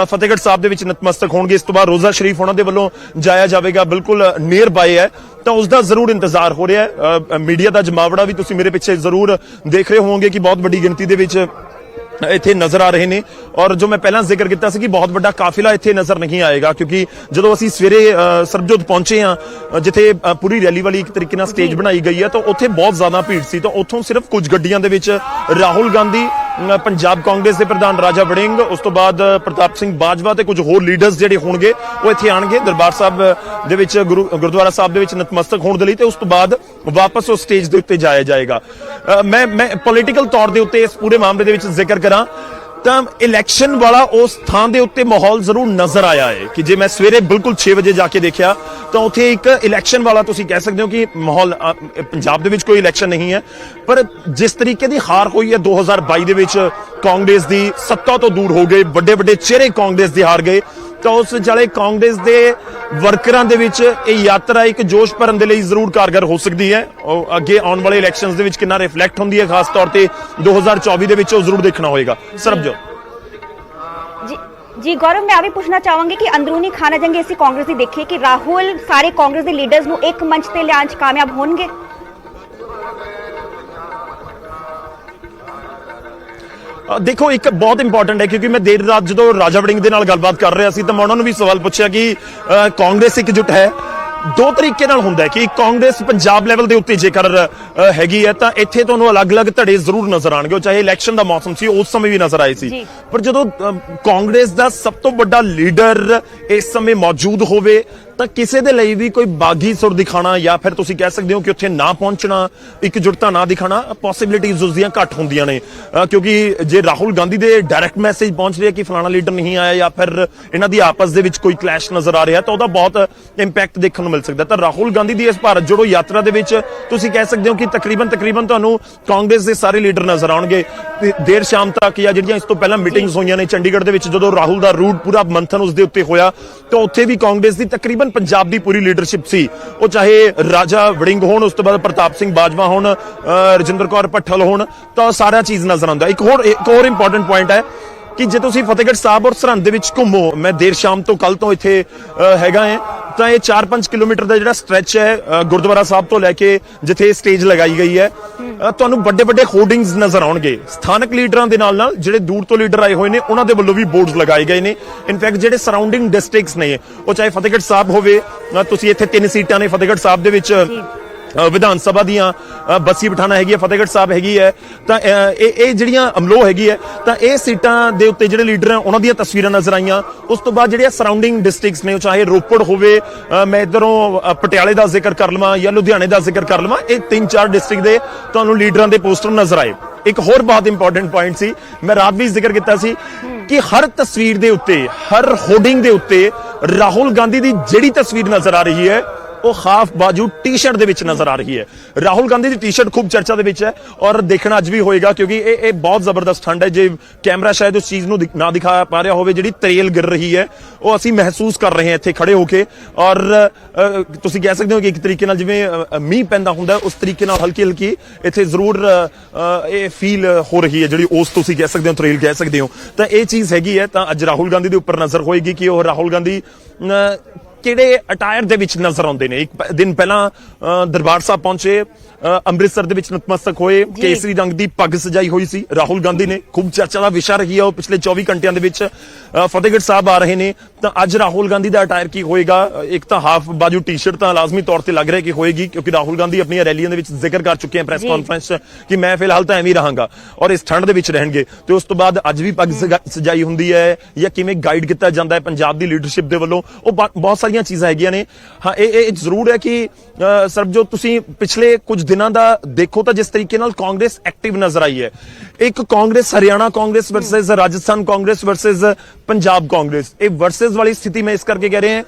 ਫਤਿਹਗੜ੍ਹ ਸਾਹਿਬ ਦੇ ਵਿੱਚ ਨਤਮਸਤਕ ਹੋਣਗੇ। ਇਸ ਤੋਂ ਬਾਅਦ ਰੋਜ਼ਾ ਸ਼ਰੀਫ ਉਹਨਾਂ ਦੇ ਵੱਲੋਂ ਜਾਇਆ ਜਾਵੇਗਾ, ਬਿਲਕੁਲ ਨੀਅਰ ਬਾਏ ਹੈ ਤਾਂ ਉਸ ਦਾ ਜ਼ਰੂਰ ਇੰਤਜ਼ਾਰ ਹੋ ਰਿਹਾ ਹੈ। ਮੀਡੀਆ ਦਾ ਜਮਾਵੜਾ ਵੀ ਤੁਸੀਂ ਮੇਰੇ ਪਿੱਛੇ ਜ਼ਰੂਰ ਦੇਖ ਰਹੇ ਹੋਵੋਗੇ ਕਿ ਬਹੁਤ ਵੱਡੀ ਗਿਣਤੀ ਦੇ ਵਿੱਚ ਇੱਥੇ ਨਜ਼ਰ ਆ ਰਹੇ ਨੇ ਔਰ ਜੋ ਮੈਂ ਪਹਿਲਾਂ ਜ਼ਿਕਰ ਕੀਤਾ ਸੀ ਕਿ ਬਹੁਤ ਵੱਡਾ ਕਾਫਿਲਾ ਇੱਥੇ ਨਜ਼ਰ ਨਹੀਂ ਆਏਗਾ ਕਿਉਂਕਿ ਜਦੋਂ ਅਸੀਂ ਸਵੇਰੇ ਸਰਬਜੋਤ ਪਹੁੰਚੇ ਹਾਂ ਜਿੱਥੇ ਪੂਰੀ ਰੈਲੀ ਵਾਲੀ ਇੱਕ ਤਰੀਕੇ ਨਾਲ ਸਟੇਜ ਬਣਾਈ ਗਈ ਹੈ ਤਾਂ ਉੱਥੇ ਬਹੁਤ ਜ਼ਿਆਦਾ ਭੀੜ ਸੀ ਤਾਂ ਉੱਥੋਂ ਸਿਰਫ ਕੁਝ ਗੱਡੀਆਂ ਦੇ ਵਿੱਚ ਰਾਹੁਲ ਗਾਂਧੀ, ਪੰਜਾਬ ਕਾਂਗਰਸ ਦੇ ਪ੍ਰਧਾਨ ਰਾਜਾ ਵੜਿੰਗ, ਉਸ ਤੋਂ ਬਾਅਦ ਪ੍ਰਤਾਪ ਸਿੰਘ ਬਾਜਵਾ ਤੇ ਕੁਝ ਹੋਰ ਲੀਡਰਸ ਜਿਹੜੇ ਹੋਣਗੇ ਉਹ ਇੱਥੇ ਆਣਗੇ ਦਰਬਾਰ ਸਾਹਿਬ ਦੇ ਵਿੱਚ ਗੁਰਦੁਆਰਾ ਸਾਹਿਬ ਦੇ ਵਿੱਚ ਨਤਮਸਤਕ ਹੋਣ ਦੇ ਲਈ ਤੇ ਉਸ ਤੋਂ ਬਾਅਦ ਵਾਪਸ ਉਸ ਸਟੇਜ ਦੇ ਉੱਤੇ ਜਾਇਆ ਜਾਏਗਾ। ਮੈਂ ਪੋਲੀਟੀਕਲ ਤੌਰ ਦੇ ਉੱਤੇ ਇਸ ਪੂਰੇ ਮਾਮਲੇ ਦੇ ਵਿੱਚ ਜ਼ਿਕਰ ਕਰਾਂ ਤਾਂ ਇਲੈਕਸ਼ਨ ਵਾਲਾ ਉਸ ਥਾਂ ਦੇ ਉੱਤੇ ਮਾਹੌਲ ਜ਼ਰੂਰ ਨਜ਼ਰ ਆਇਆ ਹੈ ਕਿ ਜੇ ਮੈਂ ਸਵੇਰੇ ਬਿਲਕੁਲ 6 ਵਜੇ ਜਾ ਕੇ ਦੇਖਿਆ ਤਾਂ ਉੱਥੇ ਇੱਕ ਇਲੈਕਸ਼ਨ ਵਾਲਾ ਤੁਸੀਂ ਕਹਿ ਸਕਦੇ ਹੋ ਕਿ ਮਾਹੌਲ ਪੰਜਾਬ ਦੇ ਵਿੱਚ ਕੋਈ ਇਲੈਕਸ਼ਨ ਨਹੀਂ ਹੈ ਪਰ ਜਿਸ ਤਰੀਕੇ ਦੀ ਹਾਰ ਹੋਈ ਹੈ 2022 ਦੇ ਵਿੱਚ ਕਾਂਗਰਸ ਦੀ ਸੱਤਾ ਤੋਂ ਦੂਰ ਹੋ ਗਏ, ਵੱਡੇ ਵੱਡੇ ਚਿਹਰੇ ਕਾਂਗਰਸ ਦੇ ਹਾਰ ਗਏ ਤਾਂ ਉਸ ਵਿਚਾਲੇ ਕਾਂਗਰਸ ਦੇ ਵਰਕਰਾਂ ਦੇ ਵਿੱਚ ਇਹ ਯਾਤਰਾ ਇੱਕ ਜੋਸ਼ ਭਰਨ ਦੇ ਲਈ ਜ਼ਰੂਰ ਕਾਰਗਰ ਹੋ ਸਕਦੀ ਹੈ। ਅੱਗੇ ਆਉਣ ਵਾਲੇ ਇਲੈਕਸ਼ਨਸ ਦੇ ਵਿੱਚ ਕਿੰਨਾ ਰਿਫਲੈਕਟ ਹੁੰਦੀ ਹੈ ਖਾਸ ਤੌਰ ਤੇ 2024 ਦੇ ਵਿੱਚ ਉਹ ਜ਼ਰੂਰ ਦੇਖਣਾ ਹੋਏਗਾ। ਸਰਬਜੋਤ जी गौरव, मैं अभी पूछना चाहूंगी कि अंदरूनी खाना जंग ऐसी कांग्रेस की देखी कि राहुल सारे कांग्रेस के लीडर्स ਨੂੰ ਇੱਕ ਮੰਚ ਤੇ ਲਿਆਉਣ 'ਚ ਕਾਮਯਾਬ ਹੋਣਗੇ। ਦੇਖੋ ਇੱਕ ਬਹੁਤ ਇੰਪੋਰਟੈਂਟ ਹੈ ਕਿਉਂਕਿ ਮੈਂ ਦੇਰ ਰਾਤ ਜਦੋਂ ਰਾਜਾ ਵੜਿੰਗ ਦੇ ਨਾਲ ਗੱਲਬਾਤ ਕਰ ਰਿਹਾ ਸੀ ਤਾਂ ਮੈਂ ਉਹਨਾਂ ਨੂੰ ਵੀ ਸਵਾਲ ਪੁੱਛਿਆ ਕਿ ਕਾਂਗਰਸ ਇਕਜੁੱਟ ਹੈ। ਦੋ ਤਰੀਕੇ ਨਾਲ ਹੁੰਦਾ ਹੈ ਕਿ ਕਾਂਗਰਸ ਪੰਜਾਬ ਲੈਵਲ ਦੇ ਉੱਤੇ ਜੇਕਰ ਹੈਗੀ ਹੈ ਤਾਂ ਇੱਥੇ ਤੁਹਾਨੂੰ ਅਲੱਗ-ਅਲੱਗ ਧੜੇ ਜ਼ਰੂਰ ਨਜ਼ਰ ਆਣਗੇ, ਉਹ ਚਾਹੇ ਇਲੈਕਸ਼ਨ ਦਾ ਮੌਸਮ ਸੀ ਉਸ ਸਮੇਂ ਵੀ ਨਜ਼ਰ ਆਏ ਸੀ ਪਰ ਜਦੋਂ ਕਾਂਗਰਸ ਦਾ ਸਭ ਤੋਂ ਵੱਡਾ ਲੀਡਰ ਇਸ ਸਮੇਂ ਮੌਜੂਦ ਹੋਵੇ ਤਾਂ ਕਿਸੇ ਦੇ ਲਈ ਵੀ ਕੋਈ ਬਾਗੀ ਸੁਰ ਦਿਖਾਣਾ ਜਾਂ ਫਿਰ ਤੁਸੀਂ ਕਹਿ ਸਕਦੇ ਹੋ ਕਿ ਉੱਥੇ ਨਾ ਪਹੁੰਚਣਾ, ਇਕਜੁੱਟਤਾ ਨਾ ਦਿਖਾਣਾ ਪੋਸਿਬਿਲਿਟੀਜ਼ ਉਸ ਦੀਆਂ ਘੱਟ ਹੁੰਦੀਆਂ ਨੇ ਕਿਉਂਕਿ ਜੇ ਰਾਹੁਲ ਗਾਂਧੀ ਦੇ ਡਾਇਰੈਕਟ ਮੈਸੇਜ ਪਹੁੰਚ ਰਿਹਾ ਕਿ ਫਲਾਣਾ ਲੀਡਰ ਨਹੀਂ ਆਇਆ ਜਾਂ ਫਿਰ ਇਹਨਾਂ ਦੀ ਆਪਸ ਦੇ ਵਿੱਚ ਕੋਈ ਕਲੈਸ਼ ਨਜ਼ਰ ਆ ਰਿਹਾ ਤਾਂ ਉਹਦਾ ਬਹੁਤ ਇੰਪੈਕਟ ਦੇਖਣ ਨੂੰ ਮਿਲ ਸਕਦਾ। ਤਾਂ ਰਾਹੁਲ ਗਾਂਧੀ ਦੀ ਇਸ ਭਾਰਤ ਜੋੜੋ ਯਾਤਰਾ ਦੇ ਵਿੱਚ ਤੁਸੀਂ ਕਹਿ ਸਕਦੇ ਹੋ ਕਿ ਤਕਰੀਬਨ ਤੁਹਾਨੂੰ ਕਾਂਗਰਸ ਦੇ ਸਾਰੇ ਲੀਡਰ ਨਜ਼ਰ ਆਉਣਗੇ ਦੇਰ ਸ਼ਾਮ ਤੱਕ ਜਾਂ ਜਿਹੜੀਆਂ ਇਸ ਤੋਂ ਪਹਿਲਾਂ ਮੀਟਿੰਗਸ ਹੋਈਆਂ ਨੇ ਚੰਡੀਗੜ੍ਹ ਦੇ ਵਿੱਚ ਜਦੋਂ ਰਾਹੁਲ ਦਾ ਰੂਟ ਪੂਰਾ ਮੰਥਨ ਉਸ ਦੇ ਉੱਤੇ ਹੋਇਆ ਤਾਂ ਉੱਥੇ ਵੀ ਕਾਂਗਰਸ ਦੀ ਤਕਰੀਬਨ ਪੰਜਾਬ ਦੀ ਪੂਰੀ ਲੀਡਰਸ਼ਿਪ ਸੀ, ਉਹ ਚਾਹੇ ਰਾਜਾ ਵੜਿੰਗ ਹੋਣ, ਉਸ ਤੋਂ ਬਾਅਦ ਪ੍ਰਤਾਪ ਸਿੰਘ ਬਾਜਵਾ ਹੋਣ, ਰਜਿੰਦਰ ਕੌਰ ਭੱਠਲ ਹੋਣ ਤਾਂ ਸਾਰਾ ਚੀਜ਼ ਨਜ਼ਰ ਆਉਂਦਾ। ਇੱਕ ਹੋਰ ਇੰਪੋਰਟੈਂਟ ਪੁਆਇੰਟ ਹੈ ਕਿ ਜੇ ਤੁਸੀਂ ਫਤਿਹਗੜ੍ਹ ਸਾਹਿਬ ਔਰ ਸਰਹੰਦ ਦੇ ਵਿੱਚ ਘੁੰਮੋ, ਮੈਂ ਦੇਰ ਸ਼ਾਮ ਤੋਂ ਕੱਲ ਤੋਂ ਇੱਥੇ ਹੈਗਾ ਹੈ, ਤਾਂ ਇਹ 4-5 ਕਿਲੋਮੀਟਰ ਦਾ ਜਿਹੜਾ ਸਟ੍ਰੈਚ ਹੈ ਗੁਰਦੁਆਰਾ ਸਾਹਿਬ ਤੋਂ ਲੈ ਕੇ ਜਿੱਥੇ ਸਟੇਜ ਲਗਾਈ ਗਈ ਹੈ, ਤੁਹਾਨੂੰ ਵੱਡੇ ਵੱਡੇ ਹੋਰਡਿੰਗਸ ਨਜ਼ਰ ਆਉਣਗੇ। ਸਥਾਨਕ ਲੀਡਰਾਂ ਦੇ ਨਾਲ ਜਿਹੜੇ ਦੂਰ ਤੋਂ ਲੀਡਰ ਆਏ ਹੋਏ ਨੇ ਉਹਨਾਂ ਦੇ ਵੱਲੋਂ ਵੀ ਬੋਰਡਸ ਲਗਾਏ ਗਏ ਨੇ। ਇਨਫੈਕਟ ਜਿਹੜੇ ਸਰਾਊਂਡਿੰਗ ਡਿਸਟ੍ਰਿਕਟਸ ਨੇ, ਉਹ ਚਾਹੇ ਫਤਿਹਗੜ੍ਹ ਸਾਹਿਬ ਹੋਵੇ, ਤੁਸੀਂ ਇੱਥੇ 3 ਸੀਟਾਂ ਨੇ ਫਤਿਹਗੜ੍ਹ ਸਾਹਿਬ ਦੇ ਵਿੱਚ ਵਿਧਾਨ ਸਭਾ ਦੀਆਂ, ਬੱਸੀ ਪਠਾਣਾ ਹੈਗੀ ਹੈ, ਫਤਿਹਗੜ੍ਹ ਸਾਹਿਬ ਹੈਗੀ ਹੈ, ਤਾਂ ਇਹ ਜਿਹੜੀਆਂ ਅਮਲੋ ਹੈਗੀ ਹੈ, ਤਾਂ ਇਹ ਸੀਟਾਂ ਦੇ ਉੱਤੇ ਜਿਹੜੇ ਲੀਡਰ ਆ ਉਹਨਾਂ ਦੀਆਂ ਤਸਵੀਰਾਂ ਨਜ਼ਰ ਆਈਆਂ। ਉਸ ਤੋਂ ਬਾਅਦ ਜਿਹੜੇ ਸਰਾਊਂਡਿੰਗ ਡਿਸਟ੍ਰਿਕਟਸ ਨੇ, ਚਾਹੇ ਰੋਪੜ ਹੋਵੇ, ਮੈਂ ਇਧਰੋਂ ਪਟਿਆਲੇ ਦਾ ਜ਼ਿਕਰ ਕਰ ਲਵਾਂ ਜਾਂ ਲੁਧਿਆਣੇ ਦਾ ਜ਼ਿਕਰ ਕਰ ਲਵਾਂ, ਇਹ 3-4 ਡਿਸਟ੍ਰਿਕਟ ਦੇ ਤੁਹਾਨੂੰ ਲੀਡਰਾਂ ਦੇ ਪੋਸਟਰ ਨਜ਼ਰ ਆਏ। ਇੱਕ ਹੋਰ ਬਹੁਤ ਇੰਪੋਰਟੈਂਟ ਪੁਆਇੰਟ ਸੀ, ਮੈਂ ਰਾਤ ਵੀ ਜ਼ਿਕਰ ਕੀਤਾ ਸੀ ਕਿ ਹਰ ਤਸਵੀਰ ਦੇ ਉੱਤੇ, ਹਰ ਹੋਰਡਿੰਗ ਦੇ ਉੱਤੇ ਰਾਹੁਲ ਗਾਂਧੀ ਦੀ ਜਿਹੜੀ ਤਸਵੀਰ ਨਜ਼ਰ ਆ ਰਹੀ ਹੈ ਉਹ ਹਾਫ ਬਾਜੂ ਟੀ-ਸ਼ਰਟ ਦੇ ਵਿੱਚ ਨਜ਼ਰ ਆ ਰਹੀ ਹੈ। ਰਾਹੁਲ ਗਾਂਧੀ ਦੀ ਟੀ-ਸ਼ਰਟ ਖੂਬ ਚਰਚਾ ਦੇ ਵਿੱਚ ਹੈ ਔਰ ਦੇਖਣਾ ਅੱਜ ਵੀ ਹੋਏਗਾ, ਕਿਉਂਕਿ ਇਹ ਬਹੁਤ ਜ਼ਬਰਦਸਤ ਠੰਡ ਹੈ। ਜੇ ਕੈਮਰਾ ਸ਼ਾਇਦ ਉਸ ਚੀਜ਼ ਨੂੰ ਨਾ ਦਿਖਾ ਪਾ ਰਿਹਾ ਹੋਵੇ, ਜਿਹੜੀ ਤਰੇਲ ਗਿਰ ਰਹੀ ਹੈ ਉਹ ਅਸੀਂ ਮਹਿਸੂਸ ਕਰ ਰਹੇ ਹਾਂ ਇੱਥੇ ਖੜੇ ਹੋ ਕੇ। ਔਰ ਤੁਸੀਂ ਕਹਿ ਸਕਦੇ ਹੋ ਕਿ ਇੱਕ ਤਰੀਕੇ ਨਾਲ ਜਿਵੇਂ ਮੀਂਹ ਪੈਂਦਾ ਹੁੰਦਾ, ਉਸ ਤਰੀਕੇ ਨਾਲ ਹਲਕੀ ਹਲਕੀ ਇੱਥੇ ਜ਼ਰੂਰ ਇਹ ਫੀਲ ਹੋ ਰਹੀ ਹੈ, ਜਿਹੜੀ ਉਸ ਤੁਸੀਂ ਕਹਿ ਸਕਦੇ ਹੋ, ਤਰੇਲ ਕਹਿ ਸਕਦੇ ਹੋ। ਤਾਂ ਇਹ ਚੀਜ਼ ਹੈਗੀ ਹੈ। ਤਾਂ ਅੱਜ ਰਾਹੁਲ ਗਾਂਧੀ ਦੇ ਉੱਪਰ ਨਜ਼ਰ ਹੋਏਗੀ ਕਿ ਉਹ ਰਾਹੁਲ ਗਾਂਧੀ ਕਿਹੜੇ ਅਟਾਇਰ ਦੇ ਵਿੱਚ ਨਜ਼ਰ ਆਉਂਦੇ ਨੇ। ਇੱਕ ਦਿਨ ਪਹਿਲਾਂ ਦਰਬਾਰ ਸਾਹਿਬ ਪਹੁੰਚੇ, ਅੰਮ੍ਰਿਤਸਰ ਦੇ ਵਿੱਚ ਨਤਮਸਤਕ ਹੋਏ, ਕੇਸਰੀ ਰੰਗ ਦੀ ਪੱਗ ਸਜਾਈ ਹੋਈ ਸੀ ਰਾਹੁਲ ਗਾਂਧੀ ਨੇ, ਖੂਬ ਚਰਚਾ ਦਾ ਵਿਸ਼ਾ ਰਹੀ ਹੈ ਉਹ ਪਿਛਲੇ 24 ਘੰਟਿਆਂ ਦੇ ਵਿੱਚ। ਫਤਿਹਗੜ੍ਹ ਸਾਹਿਬ ਆ ਰਹੇ ਨੇ, ਤਾਂ ਅੱਜ ਰਾਹੁਲ ਗਾਂਧੀ ਦਾ ਅਟਾਇਰ ਕੀ ਹੋਏਗਾ? ਇੱਕ ਤਾਂ ਹਾਫ ਬਾਜੂ ਟੀ-ਸ਼ਰਟ ਤਾਂ ਲਾਜ਼ਮੀ ਤੌਰ ਤੇ ਲੱਗ ਰਿਹਾ ਕਿ ਹੋਏਗੀ, ਕਿਉਂਕਿ ਰਾਹੁਲ ਗਾਂਧੀ ਆਪਣੀਆਂ ਰੈਲੀਆਂ ਦੇ ਵਿੱਚ ਜ਼ਿਕਰ ਕਰ ਚੁੱਕੇ ਹਨ ਪ੍ਰੈਸ ਕਾਨਫਰੰਸ 'ਚ ਕਿ ਮੈਂ ਫਿਲਹਾਲ ਤਾਂ ਐਵੇਂ ਹੀ ਰਹਾਂਗਾ ਔਰ ਇਸ ਠੰਡ ਦੇ ਵਿੱਚ ਰਹਿਣਗੇ। ਤੇ ਉਸ ਤੋਂ ਬਾਅਦ ਅੱਜ ਵੀ ਪੱਗ ਸਜਾਈ ਹੁੰਦੀ ਹੈ ਜਾਂ ਕਿਵੇਂ ਗਾਈਡ ਕੀਤਾ ਜਾਂਦਾ ਹੈ ਪੰਜਾਬ ਦੀ ਲੀਡਰਸ਼ਿਪ ਦੇ ਵੱਲੋਂ, ਉਹ ਬਹੁਤ ਸਾਰੀਆਂ ਚੀਜ਼ਾਂ ਹੈਗੀਆਂ ਨੇ। ਹਾਂ, ਇਹ ਜ਼ਰੂਰ ਹੈ ਕਿ ਸਰਬਜੋਤ, ਤੁਸੀਂ ਪਿਛਲੇ ਕੁਝ ਦਿਨਾਂ ਦਾ ਦੇਖੋ ਤਾਂ ਜਿਸ ਤਰੀਕੇ ਨਾਲ ਕਾਂਗਰਸ ਐਕਟਿਵ ਨਜ਼ਰ ਆਈ ਹੈ, ਇੱਕ ਕਾਂਗਰਸ ਹਰਿਆਣਾ ਕਾਂਗਰਸ ਵਰਸਸ ਰਾਜਸਥਾਨ ਕਾਂਗਰਸ ਵਰਸਸ ਪੰਜਾਬ ਕਾਂਗਰਸ, ਇਹ ਵਰਸਸ ਵਾਲੀ ਸਥਿਤੀ ਮੈਂ ਇਸ ਕਰਕੇ ਕਹਿ ਰਿਹਾ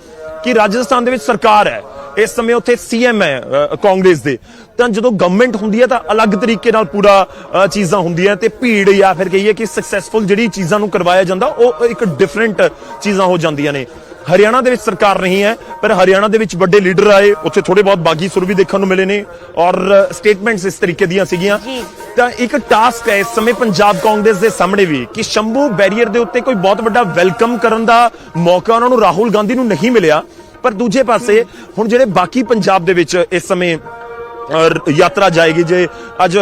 ਕਿ ਰਾਜਸਥਾਨ ਦੇ ਵਿੱਚ ਸਰਕਾਰ ਹੈ ਇਸ ਸਮੇਂ, ਉੱਥੇ ਸੀਐਮ ਹੈ ਕਾਂਗਰਸ ਦੇ, ਤਾਂ ਜਦੋਂ ਗਵਰਨਮੈਂਟ ਹੁੰਦੀ ਹੈ ਤਾਂ ਅਲੱਗ ਤਰੀਕੇ ਨਾਲ ਪੂਰਾ ਚੀਜ਼ਾਂ ਹੁੰਦੀਆਂ ਤੇ ਭੀੜ ਜਾਂ ਫਿਰ ਕਹੀਏ ਕਿ ਸਕਸੈਸਫੁਲ ਜਿਹੜੀ ਚੀਜ਼ਾਂ ਨੂੰ ਕਰਵਾਇਆ ਜਾਂਦਾ ਉਹ ਇੱਕ ਡਿਫਰੈਂਟ ਚੀਜ਼ਾਂ ਹੋ ਜਾਂਦੀਆਂ ਨੇ। ਹਰਿਆਣਾ ਦੇ ਵਿੱਚ ਸਰਕਾਰ ਨਹੀਂ ਹੈ, ਪਰ ਹਰਿਆਣਾ ਦੇ ਵਿੱਚ ਵੱਡੇ ਲੀਡਰ ਆਏ, ਉੱਥੇ ਥੋੜੇ ਬਹੁਤ ਬਾਗੀ ਸੁਰ ਵੀ ਦੇਖਣ ਨੂੰ ਮਿਲੇ ਨੇ ਔਰ ਸਟੇਟਮੈਂਟਸ ਇਸ ਤਰੀਕੇ ਦੀਆਂ ਸੀਗੀਆਂ। ਤਾਂ ਇੱਕ ਟਾਸਕ ਹੈ ਇਸ ਸਮੇਂ ਪੰਜਾਬ ਕਾਂਗਰਸ ਦੇ ਸਾਹਮਣੇ ਵੀ ਕਿ ਸ਼ੰਭੂ ਬੈਰੀਅਰ ਦੇ ਉੱਤੇ ਕੋਈ ਬਹੁਤ ਵੱਡਾ ਵੈਲਕਮ ਕਰਨ ਦਾ ਮੌਕਾ ਉਹਨਾਂ ਨੂੰ ਰਾਹੁਲ ਗਾਂਧੀ ਨੂੰ ਨਹੀਂ ਮਿਲਿਆ, ਪਰ ਦੂਜੇ ਪਾਸੇ ਹੁਣ ਜਿਹੜੇ ਬਾਕੀ ਪੰਜਾਬ ਦੇ ਵਿੱਚ ਇਸ ਸਮੇਂ ਯਾਤਰਾ ਜਾਏਗੀ, ਜੇ ਅੱਜ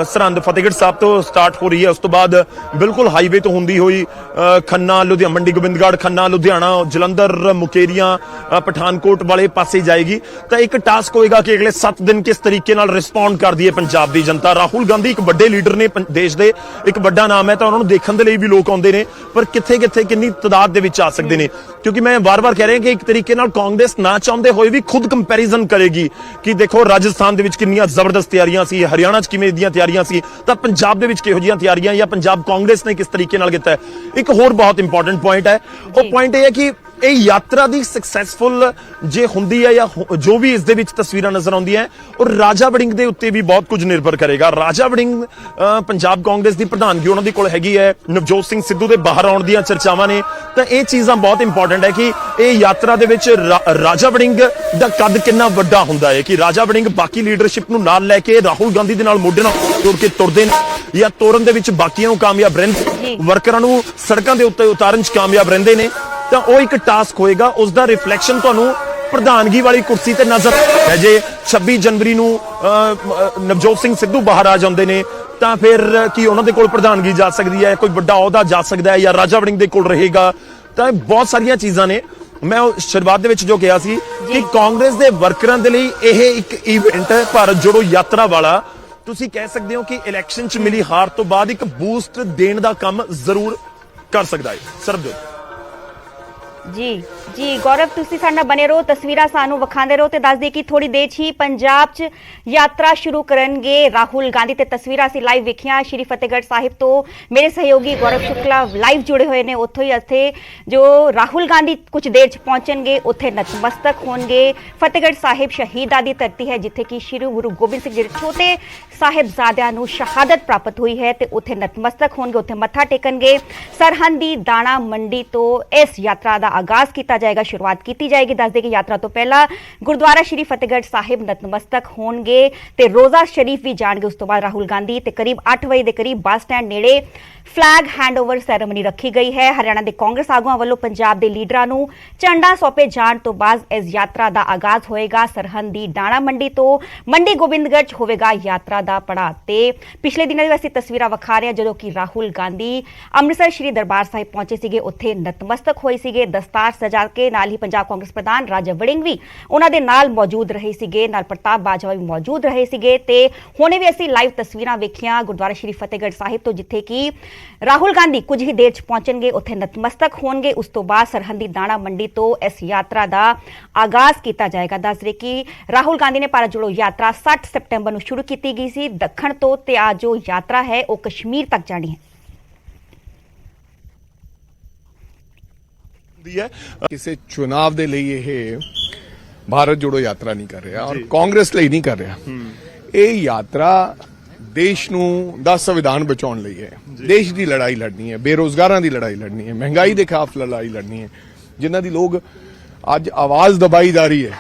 ਸਰਹੰਦ ਫਤਿਹਗੜ੍ਹ ਸਾਹਿਬ ਤੋਂ ਸਟਾਰਟ ਹੋ ਰਹੀ ਹੈ, ਉਸ ਤੋਂ ਬਾਅਦ ਬਿਲਕੁਲ ਹਾਈਵੇ ਤੋਂ ਹੁੰਦੀ ਹੋਈ ਖੰਨਾ, ਲੁਧਿਆਣਾ, ਮੰਡੀ ਗੋਬਿੰਦਗੜ੍ਹ, ਖੰਨਾ, ਲੁਧਿਆਣਾ, ਜਲੰਧਰ, ਮੁਕੇਰੀਆਂ, ਪਠਾਨਕੋਟ ਵਾਲੇ ਪਾਸੇ ਜਾਏਗੀ। ਤਾਂ ਇੱਕ ਟਾਸਕ ਹੋਏਗਾ ਕਿ ਅਗਲੇ 7 ਦਿਨ ਕਿਸ ਤਰੀਕੇ ਨਾਲ ਰਿਸਪੌਂਡ ਕਰਦੀ ਹੈ ਪੰਜਾਬ ਦੀ ਜਨਤਾ। ਰਾਹੁਲ ਗਾਂਧੀ ਇੱਕ ਵੱਡੇ ਲੀਡਰ ਨੇ, ਦੇਸ਼ ਦੇ ਇੱਕ ਵੱਡਾ ਨਾਮ ਹੈ, ਤਾਂ ਉਹਨਾਂ ਨੂੰ ਦੇਖਣ ਦੇ ਲਈ ਵੀ ਲੋਕ ਆਉਂਦੇ ਨੇ, ਪਰ ਕਿੱਥੇ ਕਿੱਥੇ ਕਿੰਨੀ ਤਾਦਾਦ ਦੇ ਵਿੱਚ ਆ ਸਕਦੇ ਨੇ, ਕਿਉਂਕਿ ਮੈਂ ਵਾਰ-ਵਾਰ ਕਹਿ ਰਿਹਾ ਕਿ ਇੱਕ ਤਰੀਕੇ ਨਾਲ ਕਾਂਗਰਸ ਨਾ ਚਾਹੁੰਦੇ ਹੋਏ ਵੀ ਖੁਦ ਕੰਪੈਰੀਜ਼ਨ ਕਰੇਗੀ ਕਿ ਦੇਖੋ ਰਾਜਸਥਾਨ ਦੇ ਵਿੱਚ ਕਿੰਨੀਆਂ ਜ਼ਬਰਦਸਤ ਤਿਆਰੀਆਂ ਸੀ, ਹਰਿਆਣਾ 'ਚ ਕਿਵੇਂ ਦੀਆਂ ਤਿਆਰੀਆਂ ਸੀ, ਤਾਂ ਪੰਜਾਬ ਦੇ ਵਿੱਚ ਕਿਹੋ ਜਿਹੀਆਂ ਤਿਆਰੀਆਂ ਜਾਂ ਪੰਜਾਬ ਕਾਂਗਰਸ ਨੇ ਕਿਸ ਤਰੀਕੇ ਨਾਲ ਕੀਤਾ ਹੈ। ਇੱਕ ਹੋਰ ਬਹੁਤ ਇੰਪੋਰਟੈਂਟ ਪੁਆਇੰਟ ਹੈ, ਉਹ ਪੁਆਇੰਟ ਇਹ ਹੈ ਕਿ ਇਹ ਯਾਤਰਾ ਦੀ ਸਕਸੈਸਫੁਲ ਜੇ ਹੁੰਦੀ ਹੈ ਜਾਂ ਜੋ ਵੀ ਇਸ ਦੇ ਵਿੱਚ ਤਸਵੀਰਾਂ ਨਜ਼ਰ ਆਉਂਦੀਆਂ, ਉਹ ਰਾਜਾ ਵੜਿੰਗ ਦੇ ਉੱਤੇ ਵੀ ਬਹੁਤ ਕੁਝ ਨਿਰਭਰ ਕਰੇਗਾ। ਰਾਜਾ ਵੜਿੰਗ ਪੰਜਾਬ ਕਾਂਗਰਸ ਦੀ ਪ੍ਰਧਾਨਗੀ ਉਹਨਾਂ ਦੀ ਕੋਲ ਹੈਗੀ ਹੈ, ਨਵਜੋਤ ਸਿੰਘ ਸਿੱਧੂ ਦੇ ਬਾਹਰ ਆਉਣ ਦੀਆਂ ਚਰਚਾਵਾਂ ਨੇ, ਤਾਂ ਇਹ ਚੀਜ਼ਾਂ ਬਹੁਤ ਇੰਪੋਰਟੈਂਟ ਹੈ ਕਿ ਇਹ ਯਾਤਰਾ ਦੇ ਵਿੱਚ ਰਾਜਾ ਵੜਿੰਗ ਦਾ ਕੱਦ ਕਿੰਨਾ ਵੱਡਾ ਹੁੰਦਾ ਹੈ, ਕਿ ਰਾਜਾ ਵੜਿੰਗ ਬਾਕੀ ਲੀਡਰਸ਼ਿਪ ਨੂੰ ਨਾਲ ਲੈ ਕੇ ਰਾਹੁਲ ਗਾਂਧੀ ਦੇ ਨਾਲ ਮੋਢੇ ਨਾਲ ਜੋੜ ਕੇ ਤੁਰਦੇ ਨੇ ਜਾਂ ਤੋਰਨ ਦੇ ਵਿੱਚ ਬਾਕੀਆਂ ਨੂੰ ਕਾਮਯਾਬ ਰਹਿੰਦੇ, ਵਰਕਰਾਂ ਨੂੰ ਸੜਕਾਂ ਦੇ ਉੱਤੇ ਉਤਾਰਨ 'ਚ ਕਾਮਯਾਬ ਰਹਿੰਦੇ ਨੇ। ਤਾਂ ਉਹ ਇੱਕ ਟਾਸਕ ਹੋਏਗਾ, ਉਸ ਦਾ ਰਿਫਲੈਕਸ਼ਨ ਤੁਹਾਨੂੰ ਪ੍ਰਧਾਨਗੀ ਵਾਲੀ ਕੁਰਸੀ ਤੇ ਨਜ਼ਰ ਹੈ। ਜੇ 26 ਜਨਵਰੀ ਨੂੰ ਨਵਜੋਤ ਸਿੰਘ ਸਿੱਧੂ ਬਾਹਰ ਆ ਜਾਂਦੇ ਨੇ, ਤਾਂ ਫਿਰ ਕੀ ਉਹਨਾਂ ਦੇ ਕੋਲ ਪ੍ਰਧਾਨਗੀ ਜਾ ਸਕਦੀ ਹੈ, ਕੋਈ ਵੱਡਾ ਅਹੁਦਾ ਜਾ ਸਕਦਾ ਹੈ ਜਾਂ ਰਾਜਾ ਵੜਿੰਗ ਦੇ ਕੋਲ ਰਹੇਗਾ। ਤਾਂ ਬਹੁਤ ਸਾਰੀਆਂ ਚੀਜ਼ਾਂ ਨੇ। ਮੈਂ ਸ਼ੁਰੂਆਤ ਦੇ ਵਿੱਚ ਜੋ ਕਿਹਾ ਸੀ ਕਿ ਕਾਂਗਰਸ ਦੇ ਵਰਕਰਾਂ ਦੇ ਲਈ ਇਹ ਇੱਕ ਇਵੈਂਟ ਹੈ, ਭਾਰਤ ਜੋੜੋ ਯਾਤਰਾ ਵਾਲਾ। ਤੁਸੀਂ ਕਹਿ ਸਕਦੇ ਹੋ ਕਿ ਇਲੈਕਸ਼ਨ 'ਚ ਮਿਲੀ ਹਾਰ ਤੋਂ ਬਾਅਦ ਇੱਕ ਬੂਸਟ ਦੇਣ ਦਾ ਕੰਮ ਜ਼ਰੂਰ ਕਰ ਸਕਦਾ ਹੈ। ਸਰਬਜੋਤ ਜੀ ਗੌਰਵ, ਤੁਸੀਂ ਸਾਡੇ ਨਾਲ ਬਨੇ ਰਹੋ, ਤਸਵੀਰਾਂ ਸਾਨੂੰ ਵਿਖਾਉਂਦੇ ਰਹੋ ਤੇ ਦੱਸ ਦੇ ਕਿ ਥੋੜੀ ਦੇਰ 'ਚ ਹੀ ਪੰਜਾਬ 'ਚ ਯਾਤਰਾ ਸ਼ੁਰੂ ਕਰਨਗੇ ਰਾਹੁਲ ਗਾਂਧੀ ਤੇ ਤਸਵੀਰਾਂ ਅਸੀਂ ਲਾਈਵ ਵੇਖੀਆਂ ਸ਼੍ਰੀ ਫਤਿਹਗੜ੍ਹ ਸਾਹਿਬ ਤੋਂ। ਮੇਰੇ ਸਹਿਯੋਗੀ ਗੌਰਵ ਸ਼ੁਕਲਾ ਲਾਈਵ ਜੁੜੇ ਹੋਏ ਨੇ ਉੱਥੋਂ ਹੀ। ਇੱਥੇ ਜੋ ਰਾਹੁਲ ਗਾਂਧੀ ਕੁਝ ਦੇਰ 'ਚ ਪਹੁੰਚਣਗੇ, ਉੱਥੇ ਨਤਮਸਤਕ ਹੋਣਗੇ। ਫਤਿਹਗੜ੍ਹ ਸਾਹਿਬ ਸ਼ਹੀਦਾਂ ਦੀ ਧਰਤੀ ਹੈ, ਜਿੱਥੇ ਕਿ ਸ਼੍ਰੀ ਗੁਰੂ ਗੋਬਿੰਦ ਸਿੰਘ ਜਿਹੜੇ ਛੋਟੇ ਸਾਹਿਬਜ਼ਾਦਿਆਂ ਨੂੰ ਸ਼ਹਾਦਤ ਪ੍ਰਾਪਤ ਹੋਈ ਹੈ, ਤੇ ਉੱਥੇ ਨਤਮਸਤਕ ਹੋਣਗੇ, ਉੱਥੇ ਮੱਥਾ ਟੇਕਣਗੇ। ਸਰਹੰਦ ਦੀ ਦਾਣਾ ਮੰਡੀ ਤੋਂ ਇਸ ਯਾਤਰਾ ਦਾ ਆਗਾਜ਼ ਕੀਤਾ ਜਾਏਗਾ, ਸ਼ੁਰੂਆਤ ਕੀਤੀ ਜਾਏਗੀ। ਦੱਸ ਦੇ ਕਿ ਯਾਤਰਾ ਤੋਂ ਪਹਿਲਾਂ ਗੁਰਦੁਆਰਾ ਸ਼੍ਰੀ ਫਤਿਹਗੜ੍ਹ ਸਾਹਿਬ ਨਤਮਸਤਕ ਹੋਣਗੇ ਤੇ ਰੋਜ਼ਾ ਸ਼ਰੀਫ ਵੀ ਜਾਣਗੇ। ਉਸ ਤੋਂ ਬਾਅਦ ਰਾਹੁਲ ਗਾਂਧੀ ਤੇ ਕਰੀਬ 8 ਵਜੇ ਦੇ ਕਰੀਬ ਬੱਸ ਸਟੈਂਡ ਨੇੜੇ ਫਲੈਗ ਹੈਂਡਓਵਰ ਸੈਰੇਮਨੀ ਰੱਖੀ ਗਈ ਹੈ। ਹਰਿਆਣਾ ਦੇ ਕਾਂਗਰਸ ਆਗੂਆਂ ਵੱਲੋਂ ਪੰਜਾਬ ਦੇ ਲੀਡਰਾਂ ਨੂੰ ਝੰਡਾ ਸੌਂਪੇ ਜਾਣ ਤੋਂ ਬਾਅਦ ਇਸ ਯਾਤਰਾ ਦਾ ਆਗਾਜ਼ ਹੋਏਗਾ। ਸਰਹੰਦ ਦੀ ਦਾਣਾ ਮੰਡੀ ਤੋਂ ਮੰਡੀ ਗੋਬਿੰਦਗੜ੍ਹ 'ਚ ਹੋਵੇਗਾ ਯਾਤਰਾ ਦਾ ਪੜਾਅ। ਤੇ ਪਿਛਲੇ ਦਿਨਾਂ ਦੀ ਅਸੀਂ ਤਸਵੀਰਾਂ ਵਿਖਾ ਰਹੇ ਹਾਂ ਜਦੋਂ ਕਿ ਰਾਹੁਲ ਗਾਂਧੀ ਅੰਮ੍ਰਿਤਸਰ ਸ਼੍ਰੀ ਦਰਬਾਰ ਸਾਹਿਬ ਪਹੁੰਚੇ ਸੀਗੇ, ਉੱਥੇ ਨਤਮਸਤਕ ਹੋਏ ਸੀਗੇ ਦਸਤਾਰ ਸਜਾ ਕੇ। ਨਾਲ ਹੀ ਪੰਜਾਬ ਕਾਂਗਰਸ ਪ੍ਰਧਾਨ ਰਾਜਾ ਵੜਿੰਗ ਵੀ ਉਹਨਾਂ ਦੇ ਨਾਲ ਮੌਜੂਦ ਰਹੇ ਸੀਗੇ, ਨਾਲ ਪ੍ਰਤਾਪ ਬਾਜਵਾ ਵੀ ਮੌਜੂਦ ਰਹੇ ਸੀਗੇ। ਤੇ ਹੁਣੇ ਵੀ ਅਸੀਂ ਲਾਈਵ ਤਸਵੀਰਾਂ ਵੇਖੀਆਂ ਗੁਰਦੁਆਰਾ ਸ਼੍ਰੀ ਫਤਿਹਗੜ੍ਹ ਸਾਹਿਬ ਤੋਂ, ਜਿੱਥੇ ਕਿ ਰਾਹੁਲ ਗਾਂਧੀ ਕੁਝ ਹੀ ਦੇਰ 'ਚ ਪਹੁੰਚਣਗੇ, ਉੱਥੇ ਨਤਮਸਤਕ ਹੋਣਗੇ। ਉਸ ਤੋਂ ਬਾਅਦ ਸਰਹੰਦੀ ਦਾਣਾ ਮੰਡੀ ਤੋਂ ਇਸ ਯਾਤਰਾ ਦਾ ਆਗਾਜ਼ ਕੀਤਾ ਜਾਏਗਾ। ਦੱਸ ਰਹੇ ਕਿ ਰਾਹੁਲ ਗਾਂਧੀ ਨੇ ਭਾਰਤ ਜੋੜੋ ਯਾਤਰਾ 60 ਸਤੰਬਰ ਨੂੰ ਸ਼ੁਰੂ ਕੀਤੀ ਗਈ ਸੀ ਦੱਖਣ ਤੋਂ, ਤੇ ਆ ਜੋ ਯਾਤਰਾ ਹੈ ਉਹ ਕਸ਼ਮੀਰ ਤੱਕ ਜਾਣੀ ਹੈ। ਕਿਸੇ ਚੁਣਾਵ ਦੇ ਲਈ ਇਹ ਭਾਰਤ ਜੋੜੋ ਯਾਤਰਾ ਨਹੀਂ ਕਰ ਰਿਹਾ ਔਰ ਕਾਂਗਰਸ ਲਈ ਨਹੀਂ ਕਰ ਰਿਹਾ। ਇਹ ਯਾਤਰਾ ਦੇਸ਼ ਨੂੰ ਦਾ ਸੰਵਿਧਾਨ ਬਚਾਉਣ ਲਈ ਹੈ। ਦੇਸ਼ ਦੀ ਲੜਾਈ ਲੜਨੀ ਹੈ, ਬੇਰੋਜ਼ਗਾਰਾਂ ਦੀ ਲੜਾਈ ਲੜਨੀ ਹੈ, ਮਹਿੰਗਾਈ ਦੇ ਖਿਲਾਫ ਲੜਾਈ ਲੜਨੀ ਹੈ, ਜਿਨ੍ਹਾਂ ਦੀ ਲੋਕ ਅੱਜ ਆਵਾਜ਼ ਦਬਾਈ ਜਾ ਰਹੀ ਹੈ,